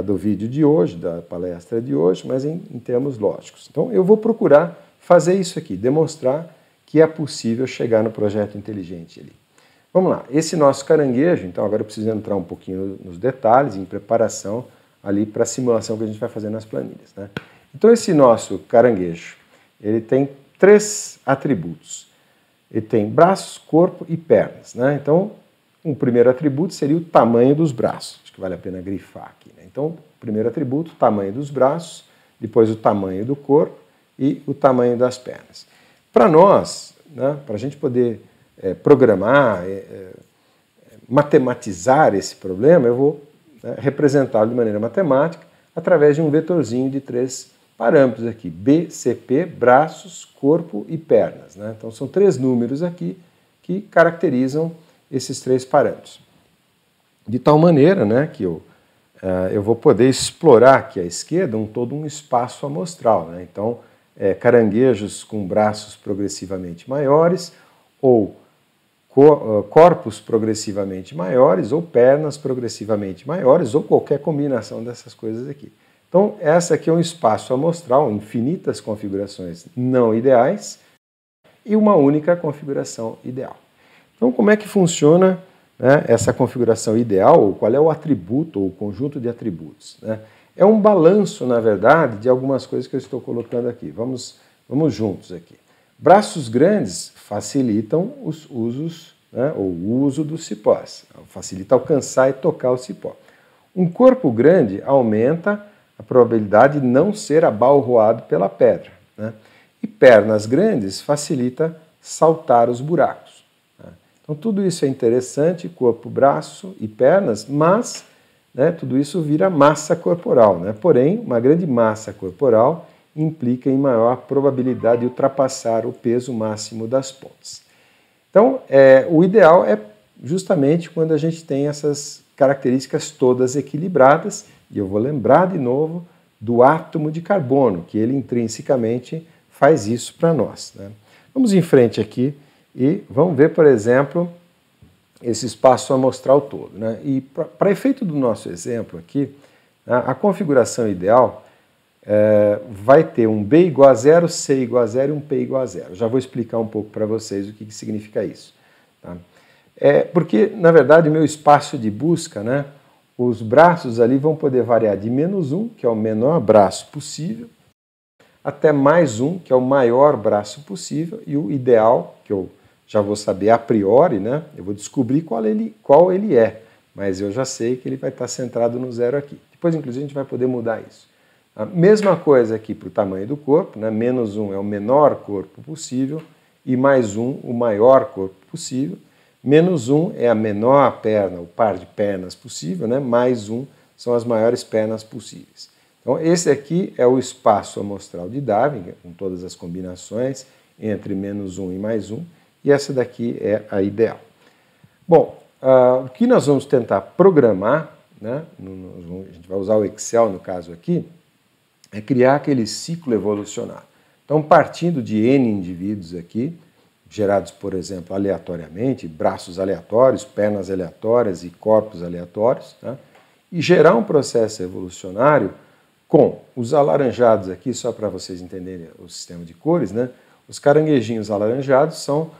do vídeo de hoje, da palestra de hoje, mas em termos lógicos. Então, eu vou procurar fazer isso aqui, demonstrar que é possível chegar no projeto inteligente ali. Vamos lá, esse nosso caranguejo, então agora eu preciso entrar um pouquinho nos detalhes, em preparação ali para a simulação que a gente vai fazer nas planilhas, né? Então, esse nosso caranguejo, ele tem 3 atributos. Ele tem braços, corpo e pernas, né? Então, um primeiro atributo seria o tamanho dos braços. Acho que vale a pena grifar aqui, né? Então, primeiro atributo, o tamanho dos braços, depois o tamanho do corpo e o tamanho das pernas. Para nós, né, para a gente poder programar, matematizar esse problema, eu vou representá-lo de maneira matemática através de um vetorzinho de 3 parâmetros aqui, B, CP, braços, corpo e pernas, né? Então são 3 números aqui que caracterizam esses 3 parâmetros. De tal maneira, né, que eu vou poder explorar aqui à esquerda todo um espaço amostral, né? Então, caranguejos com braços progressivamente maiores, ou corpos progressivamente maiores, ou pernas progressivamente maiores, ou qualquer combinação dessas coisas aqui. Então, essa aqui é um espaço amostral, infinitas configurações não ideais e uma única configuração ideal. Então, como é que funciona, né, essa configuração ideal, ou qual é o atributo ou o conjunto de atributos, né? É um balanço, na verdade, de algumas coisas que eu estou colocando aqui. Vamos juntos aqui. Braços grandes facilitam os usos, né, ou o uso dos cipós, facilita alcançar e tocar o cipó. Um corpo grande aumenta a probabilidade de não ser abalroado pela pedra, né? E pernas grandes facilita saltar os buracos, né? Então tudo isso é interessante, corpo, braço e pernas, mas, né, tudo isso vira massa corporal, né? Porém, uma grande massa corporal implica em maior probabilidade de ultrapassar o peso máximo das pontas. Então, o ideal é justamente quando a gente tem essas características todas equilibradas, e eu vou lembrar de novo do átomo de carbono, que ele intrinsecamente faz isso para nós, né? Vamos em frente aqui e vamos ver, por exemplo, esse espaço amostral todo, né? E para efeito do nosso exemplo aqui, a configuração ideal vai ter um B igual a 0, C igual a 0 e um P igual a 0. Já vou explicar um pouco para vocês o que significa isso, tá? Porque, na verdade, o meu espaço de busca, né, os braços ali vão poder variar de -1, que é o menor braço possível, até +1, que é o maior braço possível, e o ideal, que eu já vou saber a priori, né, eu vou descobrir qual ele é, mas eu já sei que ele vai estar centrado no 0 aqui. Depois, inclusive, a gente vai poder mudar isso. A mesma coisa aqui para o tamanho do corpo, né? -1 é o menor corpo possível e +1 o maior corpo possível. -1 é a menor perna, o par de pernas possível, né? +1 são as maiores pernas possíveis. Então, esse aqui é o espaço amostral de Darwin, com todas as combinações entre -1 e +1, e essa daqui é a ideal. Bom, o que nós vamos tentar programar, né? A gente vai usar o Excel no caso aqui, é criar aquele ciclo evolucionário. Então, partindo de N indivíduos aqui, gerados, por exemplo, aleatoriamente, braços aleatórios, pernas aleatórias e corpos aleatórios, tá? E gerar um processo evolucionário com os alaranjados aqui, só para vocês entenderem o sistema de cores, né? Os caranguejinhos alaranjados são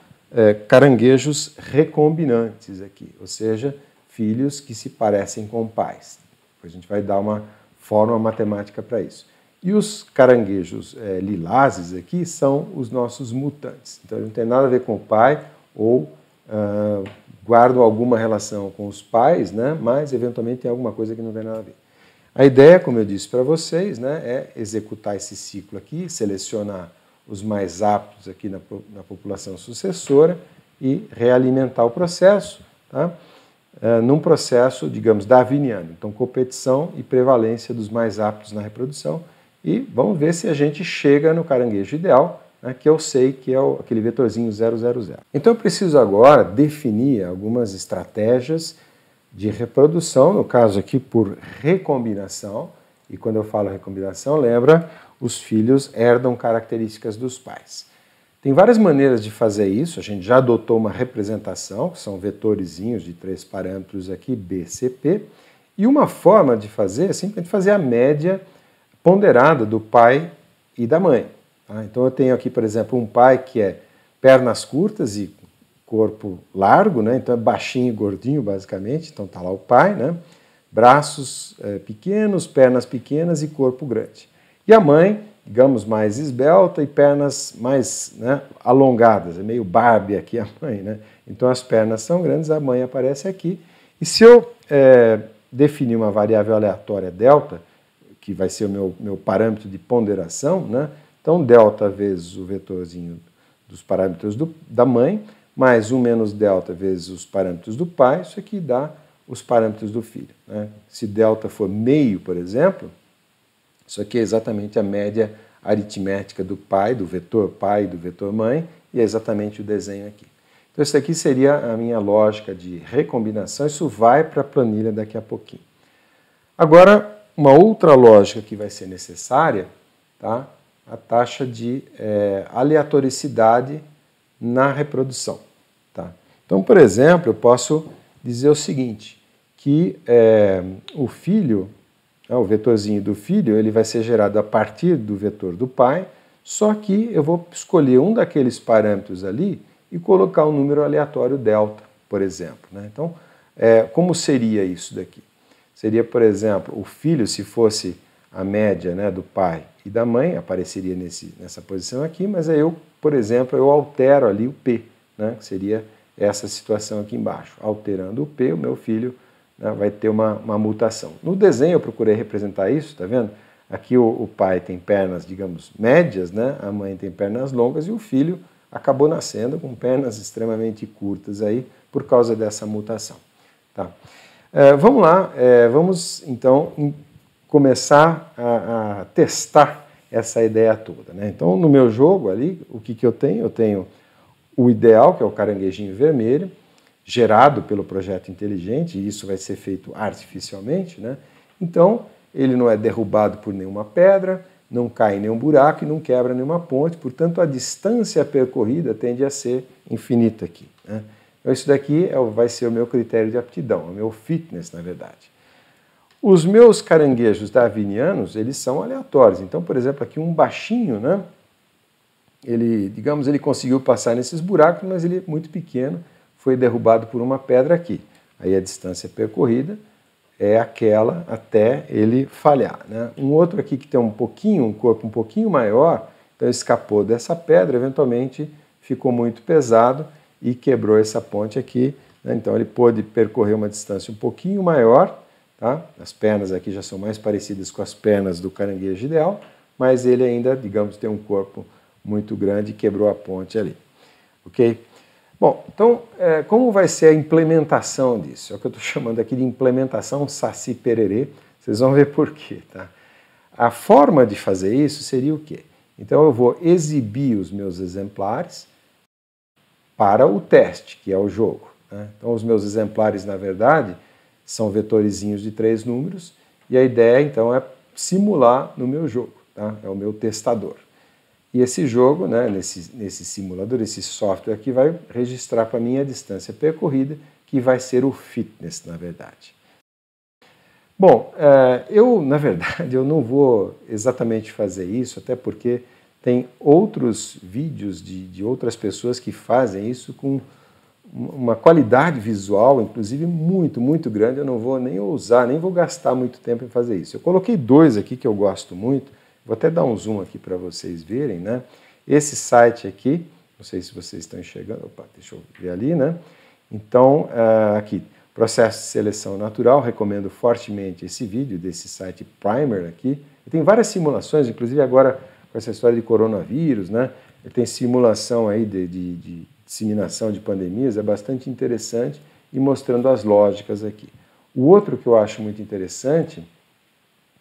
caranguejos recombinantes aqui, ou seja, filhos que se parecem com pais. Depois a gente vai dar uma forma matemática para isso. E os caranguejos lilazes aqui são os nossos mutantes. Então, não tem nada a ver com o pai ou guardam alguma relação com os pais, né? Mas, eventualmente, tem alguma coisa que não tem nada a ver. A ideia, como eu disse para vocês, né, é executar esse ciclo aqui, selecionar os mais aptos aqui na população sucessora e realimentar o processo, tá? Num processo, digamos, darwiniano. Então, competição e prevalência dos mais aptos na reprodução. E vamos ver se a gente chega no caranguejo ideal, né, que eu sei que é aquele vetorzinho 000. Então, eu preciso agora definir algumas estratégias de reprodução, no caso aqui por recombinação. E quando eu falo recombinação, lembra, os filhos herdam características dos pais. Tem várias maneiras de fazer isso, a gente já adotou uma representação, que são vetorizinhos de 3 parâmetros aqui, B, C, P, e uma forma de fazer é simplesmente fazer a média ponderada do pai e da mãe. Tá? Então eu tenho aqui, por exemplo, um pai que é pernas curtas e corpo largo, né? Então é baixinho e gordinho, basicamente, então está lá o pai, né? Braços pequenos, pernas pequenas e corpo grande. E a mãe, digamos, mais esbelta e pernas mais, né, alongadas, é meio Barbie aqui a mãe, né? Então as pernas são grandes, a mãe aparece aqui. E se eu definir uma variável aleatória delta, que vai ser o meu parâmetro de ponderação, né? Então delta vezes o vetorzinho dos parâmetros da mãe, mais 1 menos delta vezes os parâmetros do pai, isso aqui dá os parâmetros do filho, né? Se delta for meio, por exemplo, isso aqui é exatamente a média aritmética do pai, do vetor pai e do vetor mãe, e é exatamente o desenho aqui. Então, isso aqui seria a minha lógica de recombinação, isso vai para a planilha daqui a pouquinho. Agora, uma outra lógica que vai ser necessária, tá? A taxa de aleatoricidade na reprodução. Tá? Então, por exemplo, eu posso dizer o seguinte, que o filho, o vetorzinho do filho, ele vai ser gerado a partir do vetor do pai, só que eu vou escolher um daqueles parâmetros ali e colocar um número aleatório delta, por exemplo. Né? Então, como seria isso daqui? Seria, por exemplo, o filho, se fosse a média, né, do pai e da mãe, apareceria nessa posição aqui, mas aí eu, por exemplo, eu altero ali o P, né, que seria essa situação aqui embaixo. Alterando o P, o meu filho, né, vai ter uma mutação. No desenho eu procurei representar isso, tá vendo? Aqui o pai tem pernas, digamos, médias, né, a mãe tem pernas longas e o filho acabou nascendo com pernas extremamente curtas aí por causa dessa mutação. Tá? Vamos lá, vamos então começar a testar essa ideia toda. Né? Então, no meu jogo ali, o que eu tenho? Eu tenho o ideal, que é o caranguejinho vermelho, gerado pelo projeto inteligente, e isso vai ser feito artificialmente. Né? Então, ele não é derrubado por nenhuma pedra, não cai em nenhum buraco e não quebra nenhuma ponte, portanto, a distância percorrida tende a ser infinita aqui. Né? Então, isso daqui vai ser o meu critério de aptidão, o meu fitness, na verdade. Os meus caranguejos darwinianos, eles são aleatórios. Então, por exemplo, aqui um baixinho, né? Ele conseguiu passar nesses buracos, mas ele é muito pequeno, foi derrubado por uma pedra aqui. Aí a distância percorrida é aquela até ele falhar. Né? Um outro aqui que tem um corpo um pouquinho maior, então escapou dessa pedra, eventualmente ficou muito pesado e quebrou essa ponte aqui. Né? Então ele pôde percorrer uma distância um pouquinho maior. Tá? As pernas aqui já são mais parecidas com as pernas do caranguejo ideal, mas ele ainda, digamos, tem um corpo muito grande e quebrou a ponte ali. Ok? Bom, então, como vai ser a implementação disso? É o que eu estou chamando aqui de implementação Saci Pererê. Vocês vão ver por quê. Tá? A forma de fazer isso seria o quê? Então, eu vou exibir os meus exemplares para o teste, que é o jogo. Né? Então, os meus exemplares, na verdade, são vetorizinhos de 3 números, e a ideia, então, é simular no meu jogo, tá? É o meu testador. E esse jogo, né, nesse simulador, esse software aqui, vai registrar para mim a distância percorrida, que vai ser o fitness, na verdade. Bom, na verdade, eu não vou exatamente fazer isso, até porque tem outros vídeos de outras pessoas que fazem isso com uma qualidade visual, inclusive, muito, muito grande. Eu não vou nem ousar, nem vou gastar muito tempo em fazer isso. Eu coloquei 2 aqui que eu gosto muito, vou até dar um zoom aqui para vocês verem, né? Esse site aqui, não sei se vocês estão enxergando, opa, deixa eu ver ali, né? Então, aqui, processo de seleção natural, recomendo fortemente esse vídeo desse site Primer aqui. Tem várias simulações, inclusive agora com essa história de coronavírus, né? Tem simulação aí de disseminação de pandemias é bastante interessante e mostrando as lógicas aqui. O outro que eu acho muito interessante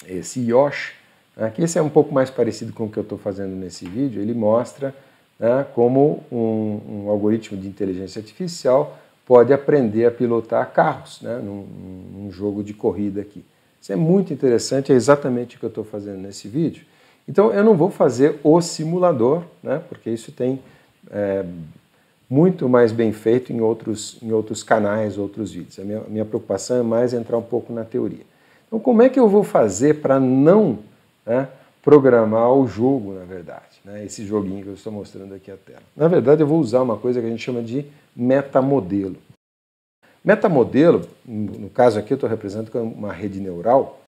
é esse Yosh, né, que esse é um pouco mais parecido com o que eu estou fazendo nesse vídeo. Ele mostra, né, como um algoritmo de inteligência artificial pode aprender a pilotar carros, né, num jogo de corrida aqui. Isso é muito interessante, é exatamente o que eu estou fazendo nesse vídeo. Então eu não vou fazer o simulador, né, porque isso tem muito mais bem feito em outros canais, outros vídeos. A minha preocupação é mais entrar um pouco na teoria. Então como é que eu vou fazer para não, né, programar o jogo, na verdade, né, esse joguinho que eu estou mostrando aqui a tela? Na verdade eu vou usar uma coisa que a gente chama de metamodelo. Metamodelo, no caso aqui eu estou representando uma rede neural.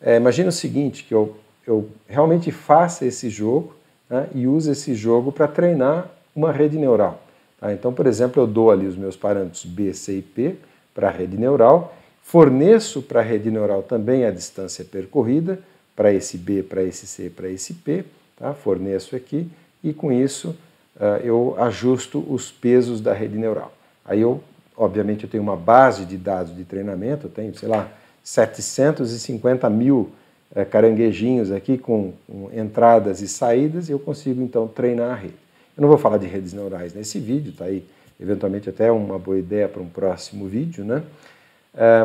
Imagina o seguinte, que eu realmente faça esse jogo, né, e use esse jogo para treinar uma rede neural. Tá? Então, por exemplo, eu dou ali os meus parâmetros B, C e P para a rede neural, forneço para a rede neural também a distância percorrida, para esse B, para esse C, para esse P, tá? Forneço aqui, e com isso eu ajusto os pesos da rede neural. Aí obviamente eu tenho uma base de dados de treinamento, eu tenho, sei lá, 750 mil caranguejinhos aqui com entradas e saídas, e eu consigo então treinar a rede. Eu não vou falar de redes neurais nesse vídeo, tá aí eventualmente até uma boa ideia para um próximo vídeo, né?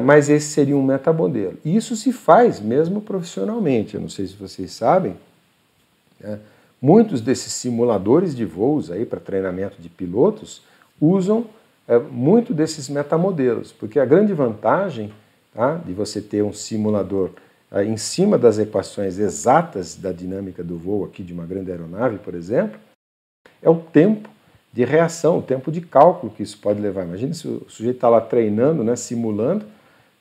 Mas esse seria um metamodelo. E isso se faz mesmo profissionalmente, eu não sei se vocês sabem, né? Muitos desses simuladores de voos aí para treinamento de pilotos usam muito desses metamodelos, porque a grande vantagem, tá, de você ter um simulador em cima das equações exatas da dinâmica do voo aqui de uma grande aeronave, por exemplo, é o tempo de reação, o tempo de cálculo que isso pode levar. Imagina se o sujeito está lá treinando, né, simulando,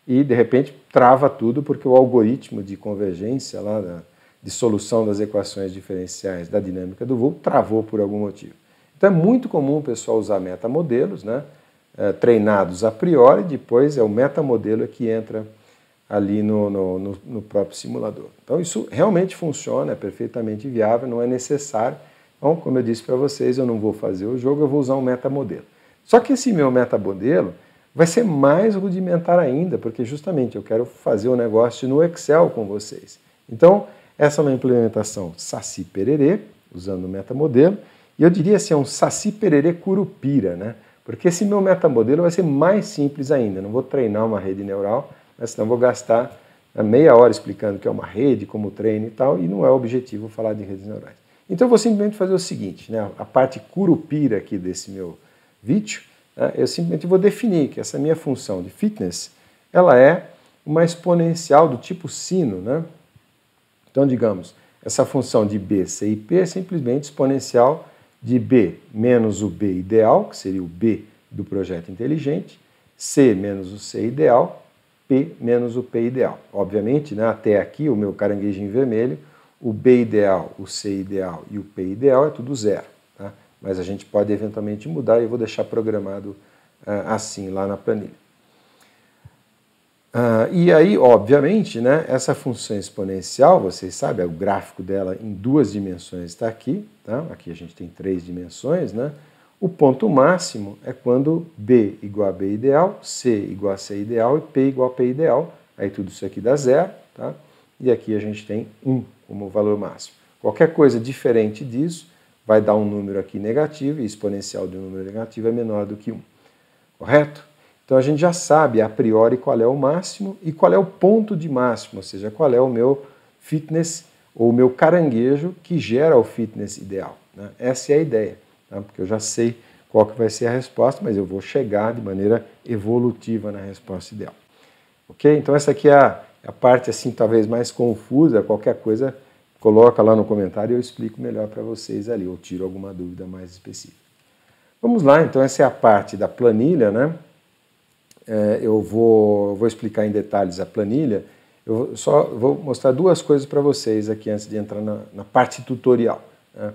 e de repente trava tudo porque o algoritmo de convergência lá de solução das equações diferenciais da dinâmica do voo travou por algum motivo. Então é muito comum o pessoal usar metamodelos, né, treinados a priori, depois é o metamodelo que entra ali no próprio simulador. Então isso realmente funciona, é perfeitamente viável, não é necessário. Então, como eu disse para vocês, eu não vou fazer o jogo, eu vou usar um metamodelo. Só que esse meu metamodelo vai ser mais rudimentar ainda, porque justamente eu quero fazer o negócio no Excel com vocês. Então, essa é uma implementação Saci Pererê, usando o metamodelo, e eu diria assim, é um Saci Pererê Curupira, né? Porque esse meu metamodelo vai ser mais simples ainda. Eu não vou treinar uma rede neural, mas senão eu vou gastar meia hora explicando o que é uma rede, como treina e tal, e não é o objetivo falar de redes neurais. Então eu vou simplesmente fazer o seguinte, né, a parte curupira aqui desse meu vídeo, né, eu simplesmente vou definir que essa minha função de fitness, ela é uma exponencial do tipo sino, né? Então, digamos, essa função de B, C e P é simplesmente exponencial de B menos o B ideal, que seria o B do projeto inteligente, C menos o C ideal, P menos o P ideal. Obviamente, né, até aqui, o meu caranguejinho vermelho, o B ideal, o C ideal e o P ideal é tudo zero. Tá? Mas a gente pode eventualmente mudar e eu vou deixar programado assim lá na planilha. E aí, obviamente, né, essa função exponencial, vocês sabem, o gráfico dela em 2 dimensões está aqui. Tá? Aqui a gente tem 3 dimensões. Né? O ponto máximo é quando B igual a B ideal, C igual a C ideal e P igual a P ideal. Aí tudo isso aqui dá zero. Tá? E aqui a gente tem 1 como valor máximo. Qualquer coisa diferente disso vai dar um número aqui negativo, e exponencial de um número negativo é menor do que 1. Correto? Então a gente já sabe a priori qual é o máximo e qual é o ponto de máximo, ou seja, qual é o meu fitness ou o meu caranguejo que gera o fitness ideal. Né? Essa é a ideia, tá? Porque eu já sei qual que vai ser a resposta, mas eu vou chegar de maneira evolutiva na resposta ideal. Ok? Então essa aqui é a parte assim talvez mais confusa. Qualquer coisa coloca lá no comentário e eu explico melhor para vocês ali, ou tiro alguma dúvida mais específica. Vamos lá, então essa é a parte da planilha, né? Eu vou explicar em detalhes a planilha. Eu só vou mostrar 2 coisas para vocês aqui antes de entrar na parte tutorial. Né?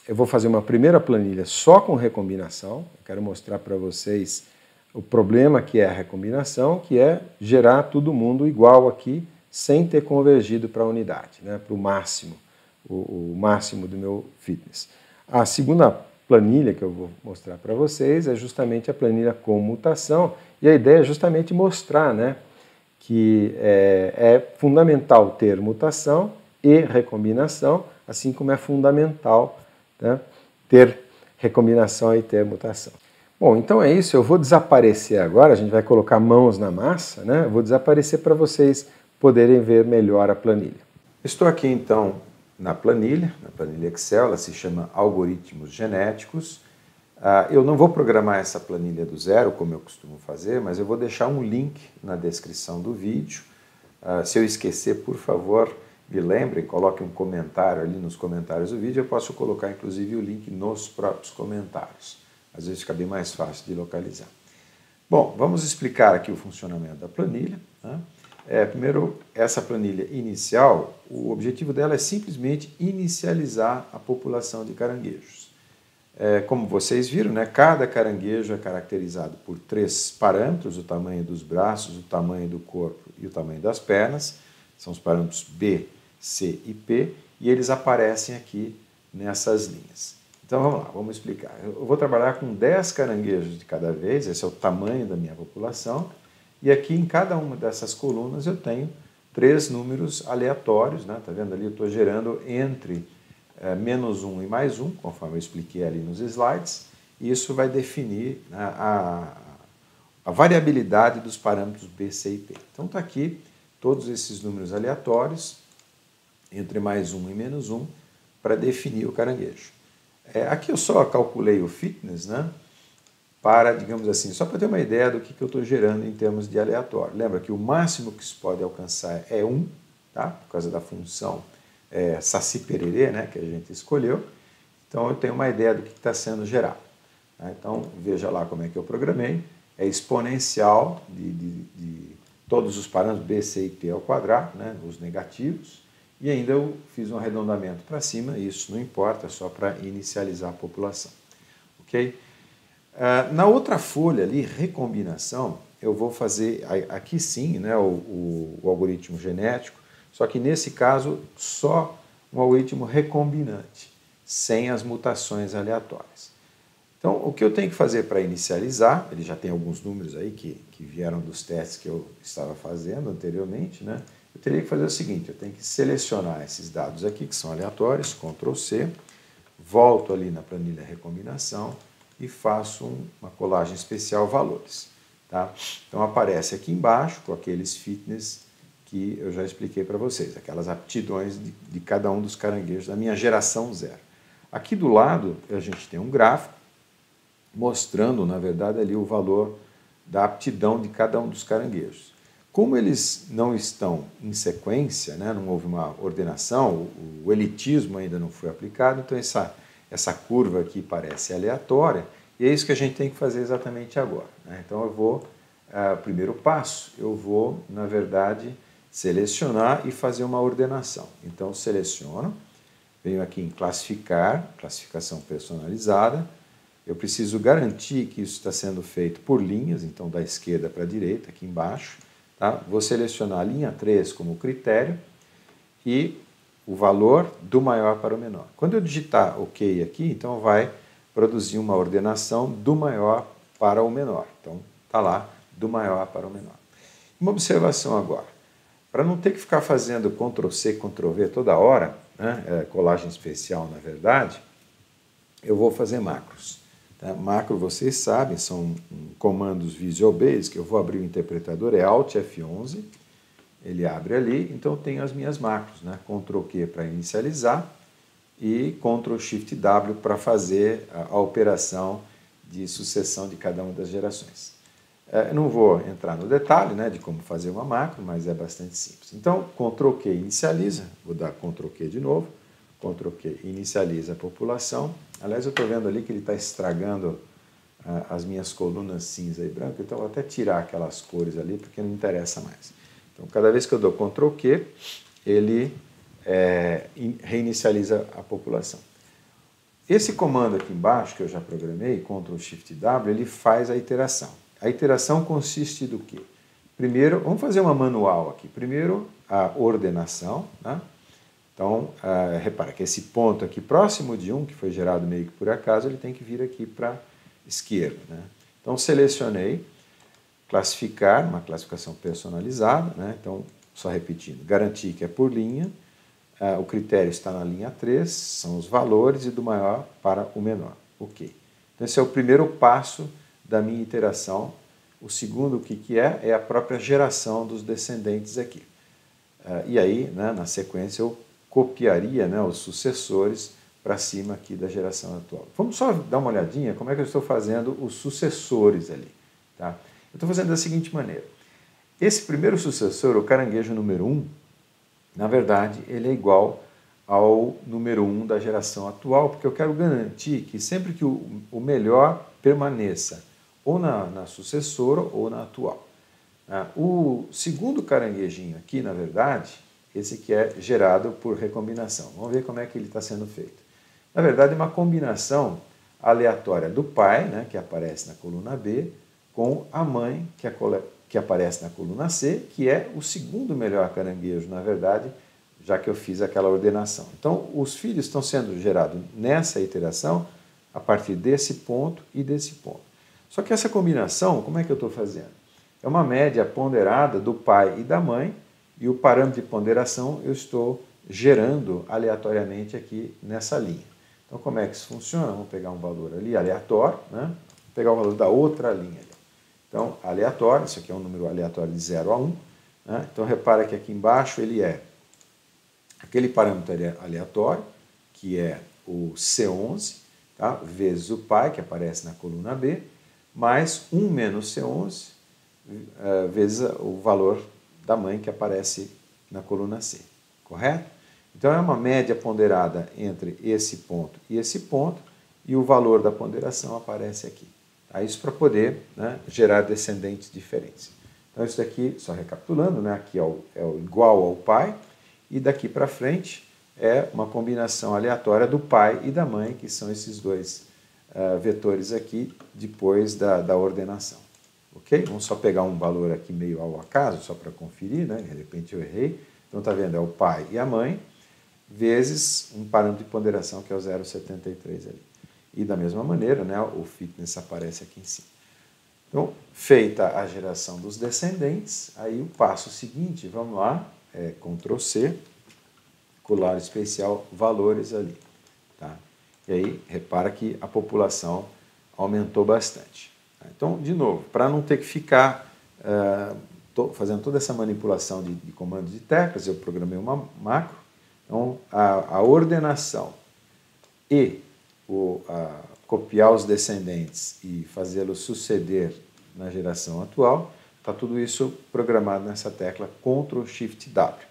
Eu vou fazer uma primeira planilha só com recombinação. Eu quero mostrar para vocês o problema que é a recombinação, que é gerar todo mundo igual aqui, sem ter convergido para a unidade, né? Para o máximo do meu fitness. A segunda planilha que eu vou mostrar para vocês é justamente a planilha com mutação, e a ideia é justamente mostrar, né, que é fundamental ter mutação e recombinação, assim como é fundamental, né, ter recombinação e ter mutação. Bom, então é isso, eu vou desaparecer agora, a gente vai colocar mãos na massa, né? Eu vou desaparecer para vocês poderem ver melhor a planilha. Estou aqui então na planilha Excel, ela se chama Algoritmos Genéticos. Eu não vou programar essa planilha do zero, como eu costumo fazer, mas eu vou deixar um link na descrição do vídeo. Se eu esquecer, por favor, me lembrem, coloque um comentário ali nos comentários do vídeo, eu posso colocar inclusive o link nos próprios comentários. Às vezes fica bem mais fácil de localizar. Bom, vamos explicar aqui o funcionamento da planilha, né? Primeiro, essa planilha inicial, o objetivo dela é simplesmente inicializar a população de caranguejos. Como vocês viram, né, cada caranguejo é caracterizado por 3 parâmetros: o tamanho dos braços, o tamanho do corpo e o tamanho das pernas. São os parâmetros B, C e P, e eles aparecem aqui nessas linhas. Então vamos lá, vamos explicar. Eu vou trabalhar com 10 caranguejos de cada vez, esse é o tamanho da minha população, e aqui em cada uma dessas colunas eu tenho 3 números aleatórios, né? Tá vendo ali? Eu estou gerando entre -1 e +1, conforme eu expliquei ali nos slides, e isso vai definir, né, a variabilidade dos parâmetros B, C e P. Então está aqui todos esses números aleatórios, entre +1 e -1, para definir o caranguejo. Aqui eu só calculei o fitness, né, para, digamos assim, só para ter uma ideia do que eu estou gerando em termos de aleatório. Lembra que o máximo que se pode alcançar é 1, tá? Por causa da função Saci-Pererê, né, que a gente escolheu. Então eu tenho uma ideia do que está sendo gerado. Tá? Então veja lá como é que eu programei. É exponencial de todos os parâmetros B, C e P ao quadrado, né, os negativos. E ainda eu fiz um arredondamento para cima, isso não importa, é só para inicializar a população. Ok? Na outra folha ali, recombinação, eu vou fazer, aqui sim, né, o algoritmo genético, só que nesse caso só um algoritmo recombinante, sem as mutações aleatórias. Então, o que eu tenho que fazer para inicializar, ele já tem alguns números aí que vieram dos testes que eu estava fazendo anteriormente, né? Eu teria que fazer o seguinte, eu tenho que selecionar esses dados aqui, que são aleatórios, Ctrl C, volto ali na planilha recombinação e faço uma colagem especial valores. Tá? Então aparece aqui embaixo com aqueles fitness que eu já expliquei para vocês, aquelas aptidões de cada um dos caranguejos da minha geração 0. Aqui do lado a gente tem um gráfico mostrando, na verdade, ali o valor da aptidão de cada um dos caranguejos. Como eles não estão em sequência, né, não houve uma ordenação, o elitismo ainda não foi aplicado, então essa curva aqui parece aleatória, e é isso que a gente tem que fazer exatamente agora. Né? Então eu vou, primeiro passo, eu vou, na verdade, selecionar e fazer uma ordenação. Então seleciono, venho aqui em classificar, classificação personalizada, eu preciso garantir que isso está sendo feito por linhas, então da esquerda para a direita, aqui embaixo. Tá? Vou selecionar a linha 3 como critério e o valor do maior para o menor. Quando eu digitar OK aqui, então vai produzir uma ordenação do maior para o menor. Então está lá, do maior para o menor. Uma observação agora. Para não ter que ficar fazendo Ctrl+C, Ctrl+V toda hora, né, colagem especial na verdade, eu vou fazer macros. Tá? Macro, vocês sabem, são comandos Visual Basic, eu vou abrir o interpretador, é Alt F11, ele abre ali, então eu tenho as minhas macros, né? Ctrl+Q para inicializar e Ctrl+Shift+W para fazer a operação de sucessão de cada uma das gerações. Eu não vou entrar no detalhe, né, de como fazer uma macro, mas é bastante simples. Então, Ctrl+Q inicializa, vou dar Ctrl+Q de novo, Ctrl+Q inicializa a população. Aliás, eu estou vendo ali que ele está estragando as minhas colunas cinza e branco, então eu vou até tirar aquelas cores ali, porque não interessa mais. Então, cada vez que eu dou Ctrl+Q, ele reinicializa a população. Esse comando aqui embaixo, que eu já programei, Ctrl+Shift+W, ele faz a iteração. A iteração consiste do quê? Primeiro, vamos fazer uma manual aqui. Primeiro, a ordenação, né? Então, repara que esse ponto aqui próximo de 1, que foi gerado meio que por acaso, ele tem que vir aqui para a esquerda, né? Então, selecionei, classificar, uma classificação personalizada, né? Então, só repetindo, garantir que é por linha, o critério está na linha 3, são os valores, e do maior para o menor. Ok. Então, esse é o primeiro passo da minha iteração. O segundo, o que é? É a própria geração dos descendentes aqui. E aí, né, na sequência, eu copiaria, né, os sucessores para cima aqui da geração atual. Vamos só dar uma olhadinha como é que eu estou fazendo os sucessores ali. Tá? Eu estou fazendo da seguinte maneira. Esse primeiro sucessor, o caranguejo número 1, na verdade, ele é igual ao número 1 da geração atual, porque eu quero garantir que sempre que o melhor permaneça ou na sucessora ou na atual. O segundo caranguejinho aqui, na verdade, esse que é gerado por recombinação. Vamos ver como é que ele está sendo feito. Na verdade, é uma combinação aleatória do pai, né, que aparece na coluna B, com a mãe, que aparece na coluna C, que é o segundo melhor caranguejo, na verdade, já que eu fiz aquela ordenação. Então, os filhos estão sendo gerados nessa iteração a partir desse ponto e desse ponto. Só que essa combinação, como é que eu estou fazendo? É uma média ponderada do pai e da mãe, e o parâmetro de ponderação eu estou gerando aleatoriamente aqui nessa linha. Então, como é que isso funciona? Vamos pegar um valor ali aleatório, né? Vou pegar o valor da outra linha. Então, aleatório, isso aqui é um número aleatório de 0 a 1. Né? Então, repara que aqui embaixo ele é aquele parâmetro aleatório, que é o C11, tá? Vezes o pai, que aparece na coluna B, mais 1 menos C11, vezes o valor da mãe, que aparece na coluna C. Correto? Então, é uma média ponderada entre esse ponto, e o valor da ponderação aparece aqui. Tá? Isso para poder, né, gerar descendentes diferentes. Então, isso daqui, só recapitulando, né, aqui é o igual ao pai, e daqui para frente é uma combinação aleatória do pai e da mãe, que são esses dois vetores aqui, depois da ordenação. Ok? Vamos só pegar um valor aqui meio ao acaso, só para conferir, né? De repente eu errei. Então, está vendo? É o pai e a mãe, vezes um parâmetro de ponderação, que é o 0,73 ali. E da mesma maneira, né, o fitness aparece aqui em cima. Então, feita a geração dos descendentes, aí o passo seguinte, vamos lá, Ctrl C, colar especial, valores ali. Tá? E aí, repara que a população aumentou bastante. Então, de novo, para não ter que ficar fazendo toda essa manipulação de comandos de teclas, eu programei uma macro. Então, a ordenação e copiar os descendentes e fazê-los suceder na geração atual, está tudo isso programado nessa tecla Ctrl Shift W.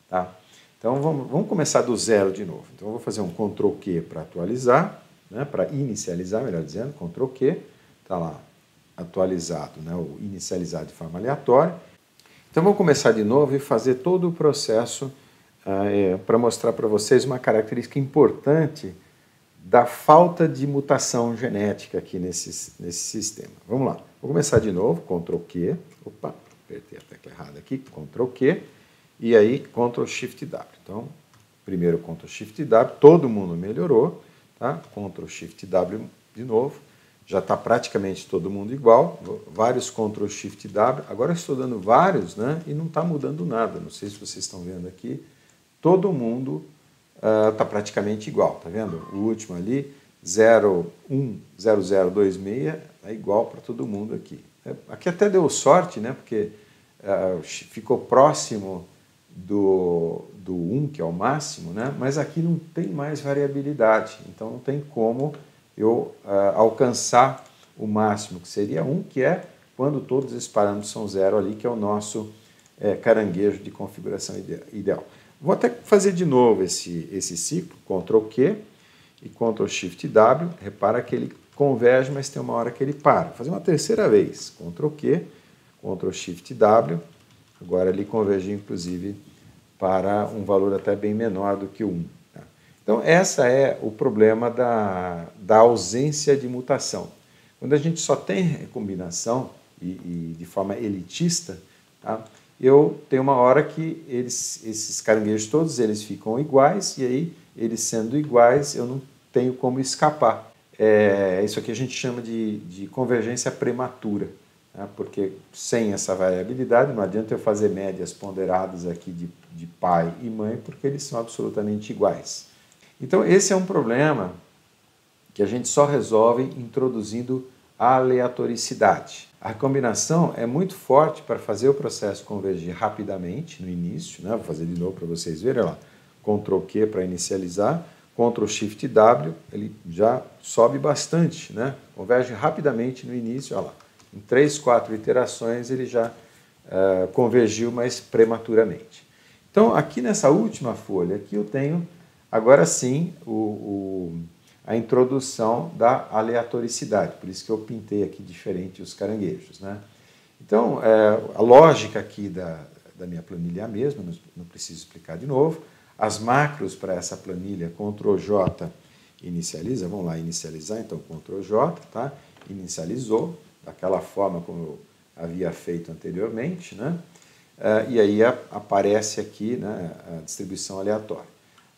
Tá? Então, vamos começar do zero de novo. Então, eu vou fazer um Ctrl Q para atualizar, né, para inicializar, melhor dizendo, Ctrl Q, está lá atualizado, né, ou inicializado de forma aleatória. Então, vou começar de novo e fazer todo o processo para mostrar para vocês uma característica importante da falta de mutação genética aqui nesse sistema. Vamos lá. Vou começar de novo, Ctrl Q, opa, apertei a tecla errada aqui, Ctrl Q, e aí Ctrl Shift W. Então, primeiro Ctrl Shift W, todo mundo melhorou, tá? Ctrl Shift W de novo, já está praticamente todo mundo igual, vários Ctrl Shift W, agora eu estou dando vários, né, e não está mudando nada, não sei se vocês estão vendo aqui, todo mundo está praticamente igual, tá vendo? O último ali, 010026, é igual para todo mundo aqui. Aqui até deu sorte, né, porque ficou próximo do 1, que é o máximo, né, mas aqui não tem mais variabilidade, então não tem como eu alcançar o máximo, que seria 1, que é quando todos esses parâmetros são 0 ali, que é o nosso caranguejo de configuração ideal. Vou até fazer de novo esse ciclo, Ctrl Q e Ctrl Shift W. Repara que ele converge, mas tem uma hora que ele para. Vou fazer uma terceira vez, Ctrl Q, Ctrl Shift W. Agora ele convergiu, inclusive, para um valor até bem menor do que 1. Tá? Então, esse é o problema da ausência de mutação. Quando a gente só tem recombinação, e de forma elitista, tá? eu tenho uma hora que esses caranguejos todos eles ficam iguais, e aí, eles sendo iguais, eu não tenho como escapar. Isso aqui a gente chama de convergência prematura, né? Porque sem essa variabilidade não adianta eu fazer médias ponderadas aqui de pai e mãe, porque eles são absolutamente iguais. Então esse é um problema que a gente só resolve introduzindo aleatoricidade. A recombinação é muito forte para fazer o processo convergir rapidamente no início, né? Vou fazer de novo para vocês verem, olha lá. Ctrl Q para inicializar, Ctrl Shift W, ele já sobe bastante, né? Converge rapidamente no início, olha lá. Em 3, 4 iterações ele já convergiu mais prematuramente. Então aqui nessa última folha aqui eu tenho agora sim a introdução da aleatoricidade, por isso que eu pintei aqui diferente os caranguejos, né? Então a lógica aqui da minha planilha é a mesma, não preciso explicar de novo. As macros para essa planilha, Ctrl J inicializa, vamos lá inicializar, então Ctrl J, tá? Inicializou, daquela forma como eu havia feito anteriormente, né? E aí aparece aqui, né, a distribuição aleatória.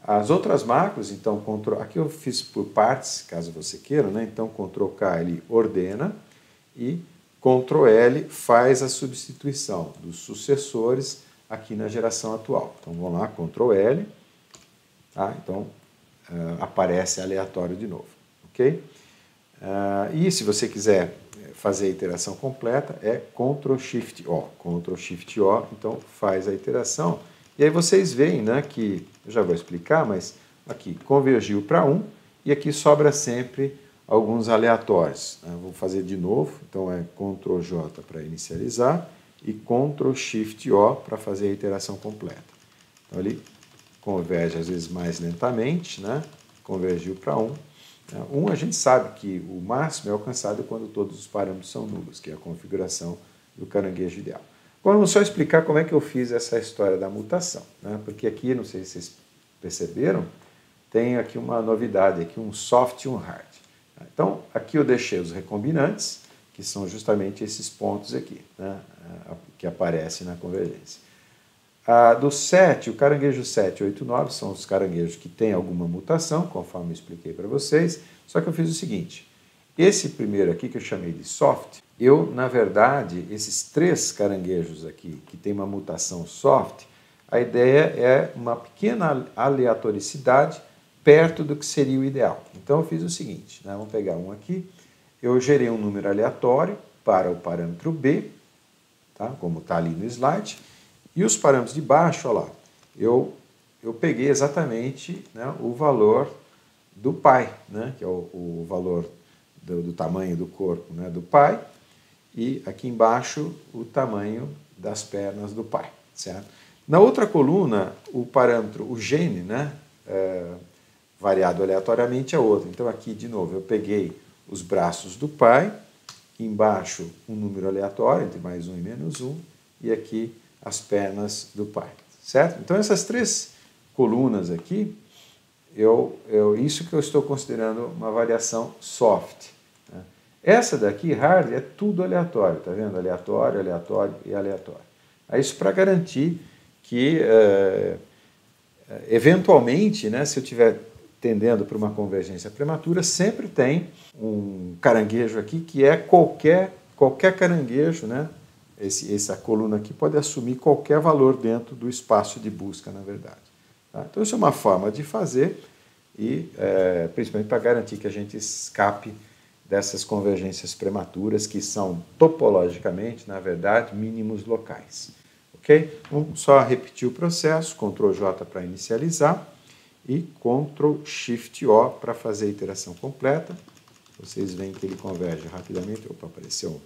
As outras macros, então, aqui eu fiz por partes, caso você queira, né? Então Ctrl K ele ordena e Ctrl L faz a substituição dos sucessores aqui na geração atual. Então vamos lá, Ctrl L, tá? Então aparece aleatório de novo, ok? E se você quiser fazer a iteração completa, é Ctrl Shift O. Ctrl Shift O, então faz a iteração. E aí vocês veem, né, que, eu já vou explicar, mas aqui convergiu para 1 e aqui sobra sempre alguns aleatórios. Vou fazer de novo, então é Ctrl J para inicializar e Ctrl Shift O para fazer a iteração completa. Então ele converge às vezes mais lentamente, né? Convergiu para 1. 1 a gente sabe que o máximo é alcançado quando todos os parâmetros são nulos, que é a configuração do caranguejo ideal. Agora vamos só explicar como é que eu fiz essa história da mutação, né? Porque aqui, não sei se vocês perceberam, tem aqui uma novidade, aqui um soft e um hard. Então aqui eu deixei os recombinantes, que são justamente esses pontos aqui, né, que aparecem na convergência. Do 7, o caranguejo 7, 8, 9 são os caranguejos que têm alguma mutação, conforme eu expliquei para vocês, só que eu fiz o seguinte, esse primeiro aqui que eu chamei de soft, na verdade, esses 3 caranguejos aqui que tem uma mutação soft, a ideia é uma pequena aleatoricidade perto do que seria o ideal. Então eu fiz o seguinte, né, vamos pegar um aqui, eu gerei um número aleatório para o parâmetro B, tá, como está ali no slide, e os parâmetros de baixo, olha lá, eu peguei exatamente, né, o valor do pai, né, que é o valor do tamanho do corpo, né, do pai, e aqui embaixo o tamanho das pernas do pai, certo? Na outra coluna, o parâmetro, o gene, né, variado aleatoriamente é outro. Então aqui, de novo, eu peguei os braços do pai, embaixo um número aleatório, entre mais 1 e menos 1, e aqui as pernas do pai, certo? Então essas 3 colunas aqui, isso que eu estou considerando uma variação soft. Né? Essa daqui, hard, é tudo aleatório, tá vendo? Aleatório, aleatório e aleatório. É isso para garantir que, eventualmente, né, se eu estiver tendendo para uma convergência prematura, sempre tem um caranguejo aqui que é qualquer caranguejo, né? Essa coluna aqui pode assumir qualquer valor dentro do espaço de busca, na verdade. Tá? Então, isso é uma forma de fazer e, principalmente, para garantir que a gente escape dessas convergências prematuras que são, topologicamente, na verdade, mínimos locais. Ok? Vamos só repetir o processo, Ctrl J para inicializar e Ctrl Shift O para fazer a iteração completa. Vocês veem que ele converge rapidamente. Opa, apareceu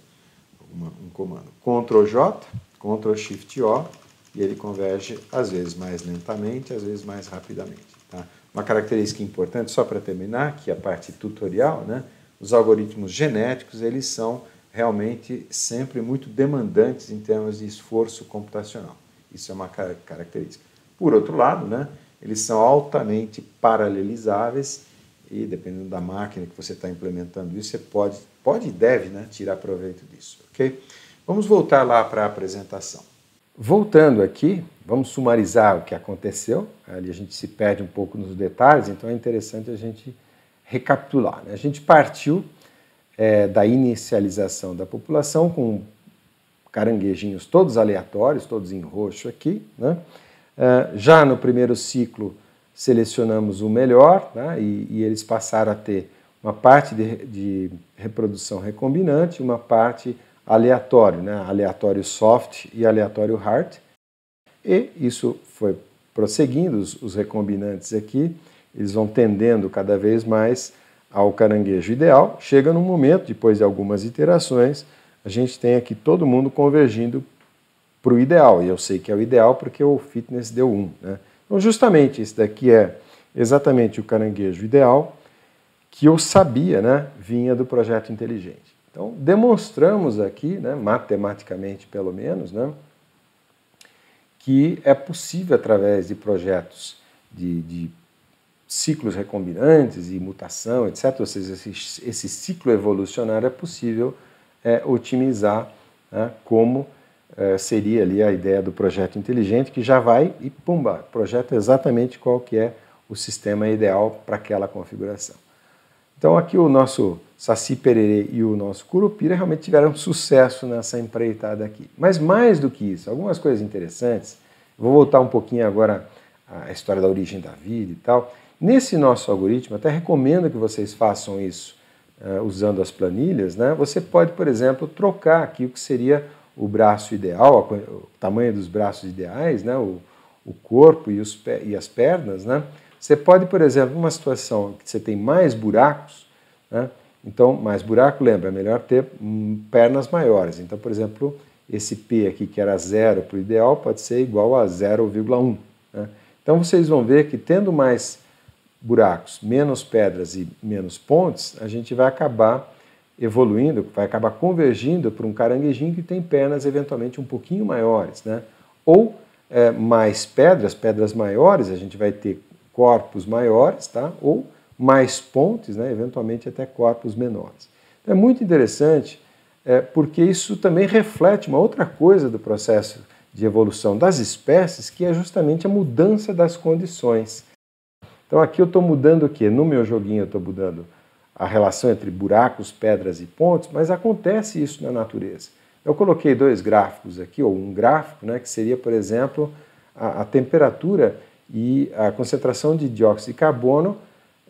um comando. Ctrl J, Ctrl Shift O, e ele converge às vezes mais lentamente, às vezes mais rapidamente. Tá? Uma característica importante, só para terminar, que é a parte tutorial, né? Os algoritmos genéticos, eles são realmente sempre muito demandantes em termos de esforço computacional. Isso é uma característica. Por outro lado, né, eles são altamente paralelizáveis e, dependendo da máquina que você está implementando isso, você pode e deve, né, tirar proveito disso. Okay? Vamos voltar lá para a apresentação. Voltando aqui, vamos sumarizar o que aconteceu. Ali a gente se perde um pouco nos detalhes, então é interessante a gente recapitular, né? A gente partiu da inicialização da população com caranguejinhos todos aleatórios, todos em roxo aqui, né? Já no primeiro ciclo selecionamos o melhor, né? E eles passaram a ter uma parte de reprodução recombinante e uma parte aleatório, né? Aleatório soft e aleatório hard. E isso foi prosseguindo, os recombinantes aqui, eles vão tendendo cada vez mais ao caranguejo ideal. Chega num momento, depois de algumas iterações, a gente tem aqui todo mundo convergindo para o ideal. E eu sei que é o ideal porque o fitness deu 1, né? Então, justamente, esse daqui é exatamente o caranguejo ideal que eu sabia, né, vinha do projeto inteligente. Então, demonstramos aqui, né, matematicamente pelo menos, né, que é possível, através de projetos de ciclos recombinantes e mutação, etc., ou seja, esse ciclo evolucionário é possível otimizar, né, como seria ali a ideia do projeto inteligente, que já vai e pumba, projeta exatamente qual que é o sistema ideal para aquela configuração. Então aqui o nosso Saci Pererê e o nosso Curupira realmente tiveram sucesso nessa empreitada aqui. Mas mais do que isso, algumas coisas interessantes, vou voltar um pouquinho agora à história da origem da vida e tal. Nesse nosso algoritmo, até recomendo que vocês façam isso usando as planilhas, né? Você pode, por exemplo, trocar aqui o que seria o braço ideal, o tamanho dos braços ideais, né? O corpo e as pernas, né? Você pode, por exemplo, numa situação que você tem mais buracos, né? Então, mais buraco, lembra, é melhor ter pernas maiores. Então, por exemplo, esse P aqui, que era 0 para o ideal, pode ser igual a 0,1. Né? Então, vocês vão ver que tendo mais buracos, menos pedras e menos pontes, a gente vai acabar evoluindo, vai acabar convergindo para um caranguejinho que tem pernas eventualmente um pouquinho maiores, né? Ou mais pedras maiores, a gente vai ter corpos maiores, tá? Ou mais pontes, né? Eventualmente até corpos menores. Então, é muito interessante, porque isso também reflete uma outra coisa do processo de evolução das espécies, que é justamente a mudança das condições. Então aqui eu estou mudando o quê? No meu joguinho eu estou mudando a relação entre buracos, pedras e pontes, mas acontece isso na natureza. Eu coloquei 2 gráficos aqui, ou um gráfico, né, que seria, por exemplo, a temperatura e a concentração de dióxido de carbono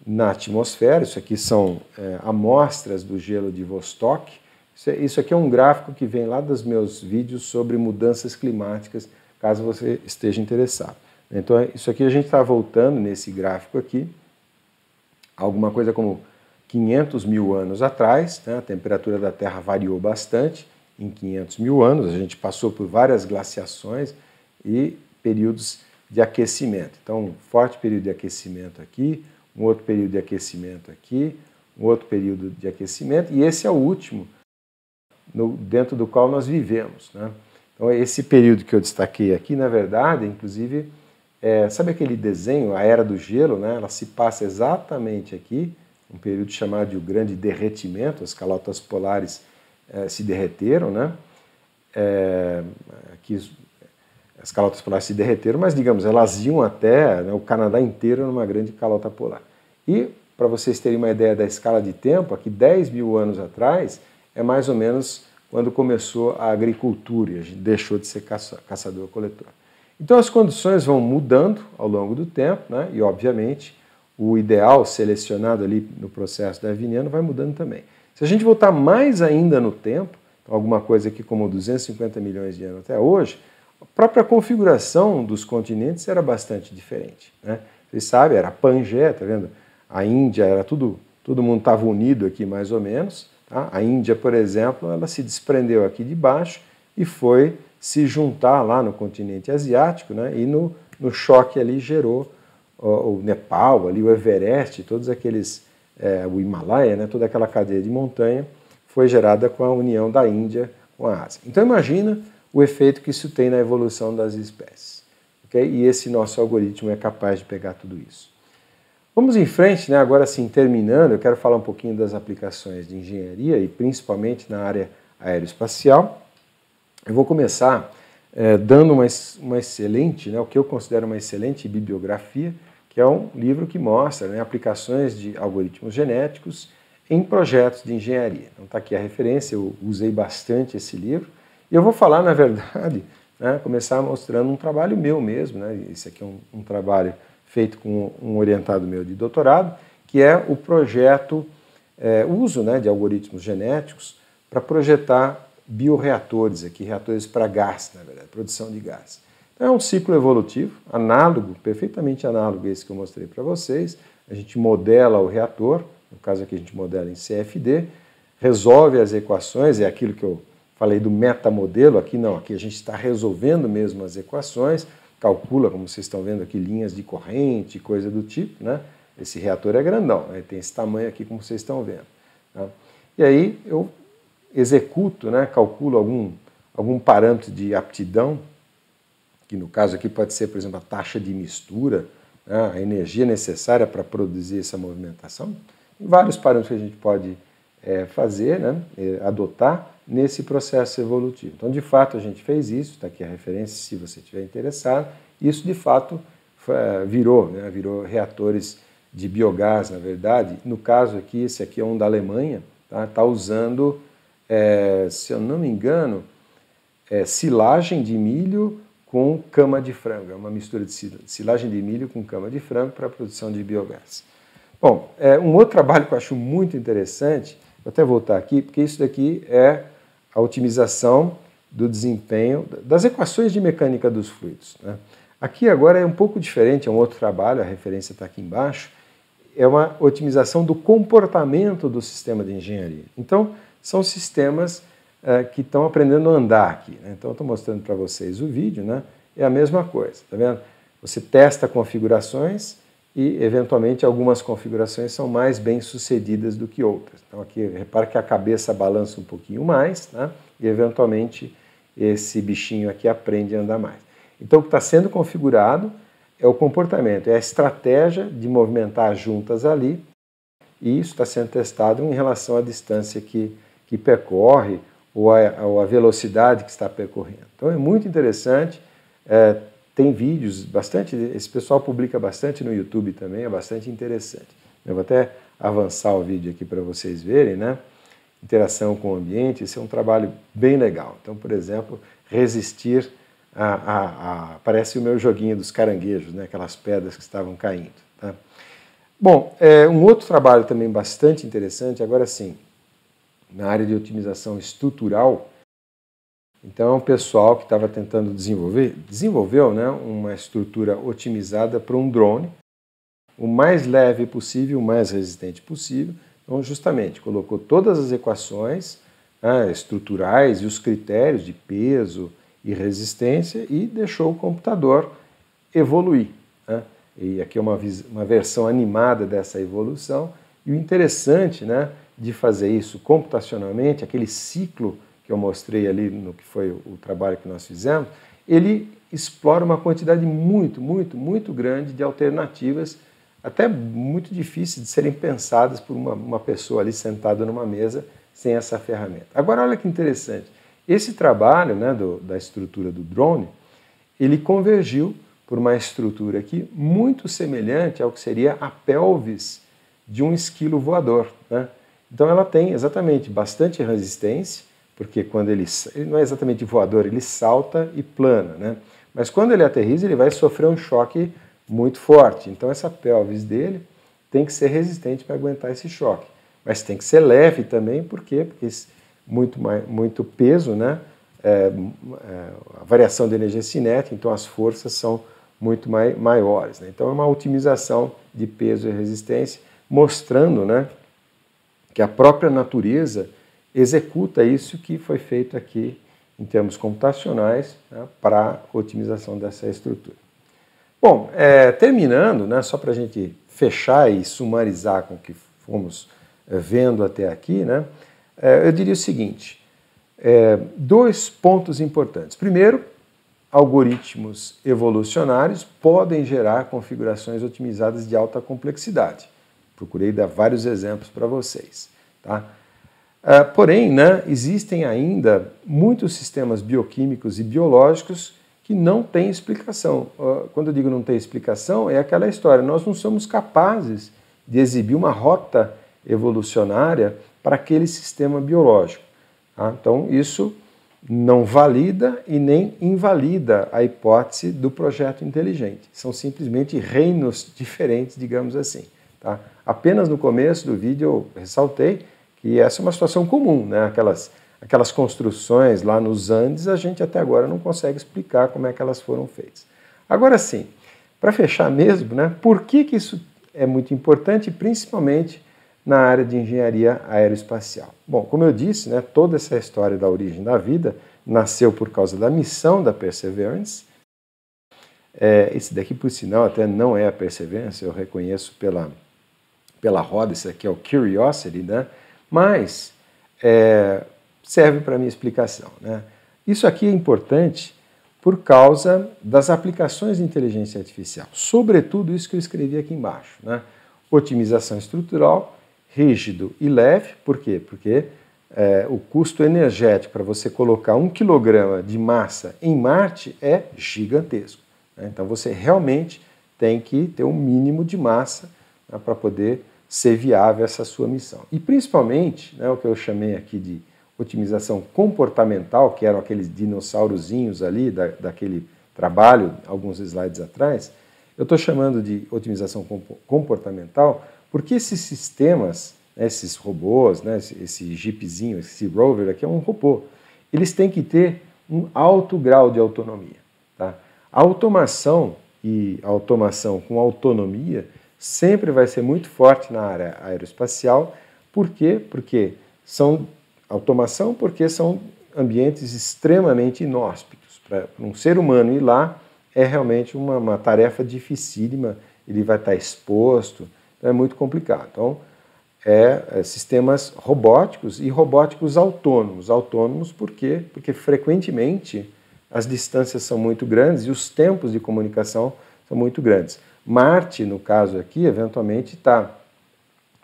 na atmosfera. Isso aqui são amostras do gelo de Vostok. Isso aqui é um gráfico que vem lá dos meus vídeos sobre mudanças climáticas, caso você esteja interessado. Então, isso aqui a gente está voltando nesse gráfico aqui, alguma coisa como 500 mil anos atrás, né? A temperatura da Terra variou bastante em 500 mil anos, a gente passou por várias glaciações e períodos de aquecimento. Então, um forte período de aquecimento aqui, um outro período de aquecimento aqui, um outro período de aquecimento, e esse é o último dentro do qual nós vivemos, né? Então, esse período que eu destaquei aqui, na verdade, inclusive, sabe aquele desenho, a Era do Gelo, né? Ela se passa exatamente aqui, um período chamado de o Grande Derretimento, as calotas polares se derreteram, né? Aqui as calotas polares se derreteram, mas, digamos, elas iam até, né, o Canadá inteiro numa grande calota polar. E, para vocês terem uma ideia da escala de tempo, aqui 10 mil anos atrás, é mais ou menos quando começou a agricultura, e a gente deixou de ser caçador-coletor. Então as condições vão mudando ao longo do tempo, né? E obviamente o ideal selecionado ali no processo darwiniano vai mudando também. Se a gente voltar mais ainda no tempo, alguma coisa aqui como 250 milhões de anos até hoje, a própria configuração dos continentes era bastante diferente, né? Vocês sabem, era Pangeia, tá vendo? A Índia era todo mundo estava unido aqui mais ou menos, tá? A Índia, por exemplo, ela se desprendeu aqui de baixo e foi se juntar lá no continente asiático, né? E no choque ali gerou o Nepal, ali o Everest, todos aqueles, o Himalaia, né? Toda aquela cadeia de montanha foi gerada com a união da Índia com a Ásia. Então imagina o efeito que isso tem na evolução das espécies. Okay? E esse nosso algoritmo é capaz de pegar tudo isso. Vamos em frente, né? Agora sim, terminando, eu quero falar um pouquinho das aplicações de engenharia e principalmente na área aeroespacial. Eu vou começar dando uma excelente, né, o que eu considero uma excelente bibliografia, que é um livro que mostra, né, aplicações de algoritmos genéticos em projetos de engenharia. Então está aqui a referência, eu usei bastante esse livro, e eu vou falar, na verdade, né, começar mostrando um trabalho meu mesmo, né, esse aqui é um trabalho feito com um orientado meu de doutorado, que é o projeto, o uso, né, de algoritmos genéticos para projetar bioreatores, aqui, reatores para gás, na verdade, produção de gás. Então é um ciclo evolutivo, análogo, perfeitamente análogo a esse que eu mostrei para vocês. A gente modela o reator, no caso aqui a gente modela em CFD, resolve as equações, é aquilo que eu falei do metamodelo, aqui não, aqui a gente está resolvendo mesmo as equações, calcula, como vocês estão vendo aqui, linhas de corrente, coisa do tipo, né? Esse reator é grandão, né? Tem esse tamanho aqui, como vocês estão vendo. Tá? E aí eu executo, né, calculo algum parâmetro de aptidão, que no caso aqui pode ser, por exemplo, a taxa de mistura, né, a energia necessária para produzir essa movimentação. Tem vários parâmetros que a gente pode fazer, né, adotar nesse processo evolutivo. Então, de fato, a gente fez isso, está aqui a referência se você estiver interessado. Isso, de fato, virou reatores de biogás, na verdade. No caso aqui, esse aqui é um da Alemanha, tá usando, se eu não me engano, silagem de milho com cama de frango. É uma mistura de silagem de milho com cama de frango para a produção de biogás. Bom, um outro trabalho que eu acho muito interessante, vou até voltar aqui, porque isso daqui é a otimização do desempenho das equações de mecânica dos fluidos, né? Aqui agora é um pouco diferente, é um outro trabalho, a referência está aqui embaixo, é uma otimização do comportamento do sistema de engenharia. Então, são sistemas que estão aprendendo a andar aqui, né? Então, eu estou mostrando para vocês o vídeo, né? É a mesma coisa, tá vendo? Você testa configurações e, eventualmente, algumas configurações são mais bem sucedidas do que outras. Então, aqui, repara que a cabeça balança um pouquinho mais, né? E, eventualmente, esse bichinho aqui aprende a andar mais. Então, o que está sendo configurado é o comportamento, é a estratégia de movimentar as juntas ali, e isso está sendo testado em relação à distância que percorre ou a velocidade que está percorrendo. Então é muito interessante, tem vídeos bastante, esse pessoal publica bastante no YouTube também, é bastante interessante. Eu vou até avançar o vídeo aqui para vocês verem, né? Interação com o ambiente, esse é um trabalho bem legal. Então, por exemplo, resistir parece o meu joguinho dos caranguejos, né? Aquelas pedras que estavam caindo. Tá? Bom, um outro trabalho também bastante interessante, agora sim, na área de otimização estrutural. Então, é um pessoal que estava tentando desenvolveu, né, uma estrutura otimizada para um drone, o mais leve possível, o mais resistente possível. Então, justamente, colocou todas as equações, né, estruturais e os critérios de peso e resistência e deixou o computador evoluir, né? E aqui é uma versão animada dessa evolução. E o interessante, né, de fazer isso computacionalmente, aquele ciclo que eu mostrei ali no que foi o trabalho que nós fizemos, ele explora uma quantidade muito grande de alternativas, até muito difíceis de serem pensadas por uma pessoa ali sentada numa mesa sem essa ferramenta. Agora, olha que interessante. Esse trabalho, né, da estrutura do drone, ele convergiu por uma estrutura aqui muito semelhante ao que seria a pelvis de um esquilo voador, né? Então ela tem exatamente bastante resistência, porque quando ele não é exatamente voador, ele salta e plana, né? Mas quando ele aterriza, ele vai sofrer um choque muito forte. Então essa pelvis dele tem que ser resistente para aguentar esse choque. Mas tem que ser leve também, por quê? Porque muito peso, né? A variação de energia cinética, então as forças são muito maiores, né? Então é uma otimização de peso e resistência, mostrando, né, que a própria natureza executa isso que foi feito aqui em termos computacionais, né, para a otimização dessa estrutura. Bom, terminando, né, só para a gente fechar e sumarizar com o que fomos vendo até aqui, né, eu diria o seguinte, dois pontos importantes. Primeiro, algoritmos evolucionários podem gerar configurações otimizadas de alta complexidade. Procurei dar vários exemplos para vocês. Tá? Porém, né, existem ainda muitos sistemas bioquímicos e biológicos que não têm explicação. Quando eu digo não tem explicação, é aquela história, nós não somos capazes de exibir uma rota evolucionária para aquele sistema biológico. Tá? Então, isso não valida e nem invalida a hipótese do projeto inteligente. São simplesmente reinos diferentes, digamos assim. Tá? Apenas no começo do vídeo eu ressaltei que essa é uma situação comum, né? Aquelas construções lá nos Andes, a gente até agora não consegue explicar como é que elas foram feitas. Agora sim, para fechar mesmo, né, por que isso é muito importante, principalmente na área de engenharia aeroespacial? Bom, como eu disse, né, toda essa história da origem da vida nasceu por causa da missão da Perseverance. Esse daqui, por sinal, até não é a Perseverance, eu reconheço pela roda, esse aqui é o Curiosity, né? Mas serve para a minha explicação, né? Isso aqui é importante por causa das aplicações de inteligência artificial, sobretudo isso que eu escrevi aqui embaixo, né? Otimização estrutural, rígido e leve. Por quê? Porque o custo energético para você colocar 1 kg de massa em Marte é gigantesco, né? Então você realmente tem que ter um mínimo de massa, né, para poder ser viável essa sua missão. E principalmente, né, o que eu chamei aqui de otimização comportamental, que eram aqueles dinossaurozinhos ali daquele trabalho, alguns slides atrás, eu estou chamando de otimização comportamental porque esses sistemas, né, esses robôs, né, esse jeepzinho, esse rover aqui é um robô, eles têm que ter um alto grau de autonomia. Tá? A automação e a automação com autonomia sempre vai ser muito forte na área aeroespacial. Por quê? Porque são automação, porque são ambientes extremamente inóspitos. Para um ser humano ir lá é realmente uma tarefa dificílima, ele vai estar exposto, então é muito complicado. Então, sistemas robóticos e robóticos autônomos. Autônomos por quê? Porque frequentemente as distâncias são muito grandes e os tempos de comunicação são muito grandes. Marte, no caso aqui, eventualmente está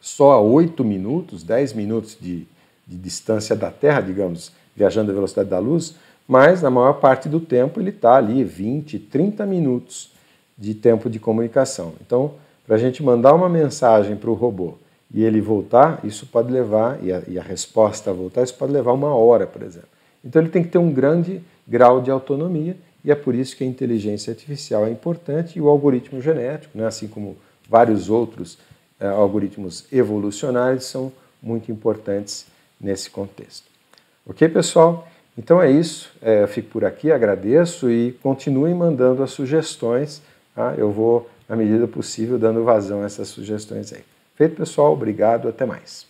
só a 8 minutos, 10 minutos de distância da Terra, digamos, viajando à velocidade da luz, mas na maior parte do tempo ele está ali 20, 30 minutos de tempo de comunicação. Então, para a gente mandar uma mensagem para o robô e ele voltar, isso pode levar, e a resposta a voltar, isso pode levar 1 hora, por exemplo. Então ele tem que ter um grande grau de autonomia, e é por isso que a inteligência artificial é importante e o algoritmo genético, né, assim como vários outros algoritmos evolucionários, são muito importantes nesse contexto. Ok, pessoal? Então é isso. Eu fico por aqui, agradeço e continuem mandando as sugestões. Tá? Eu vou, na medida possível, dando vazão a essas sugestões aí. Feito, pessoal. Obrigado. Até mais.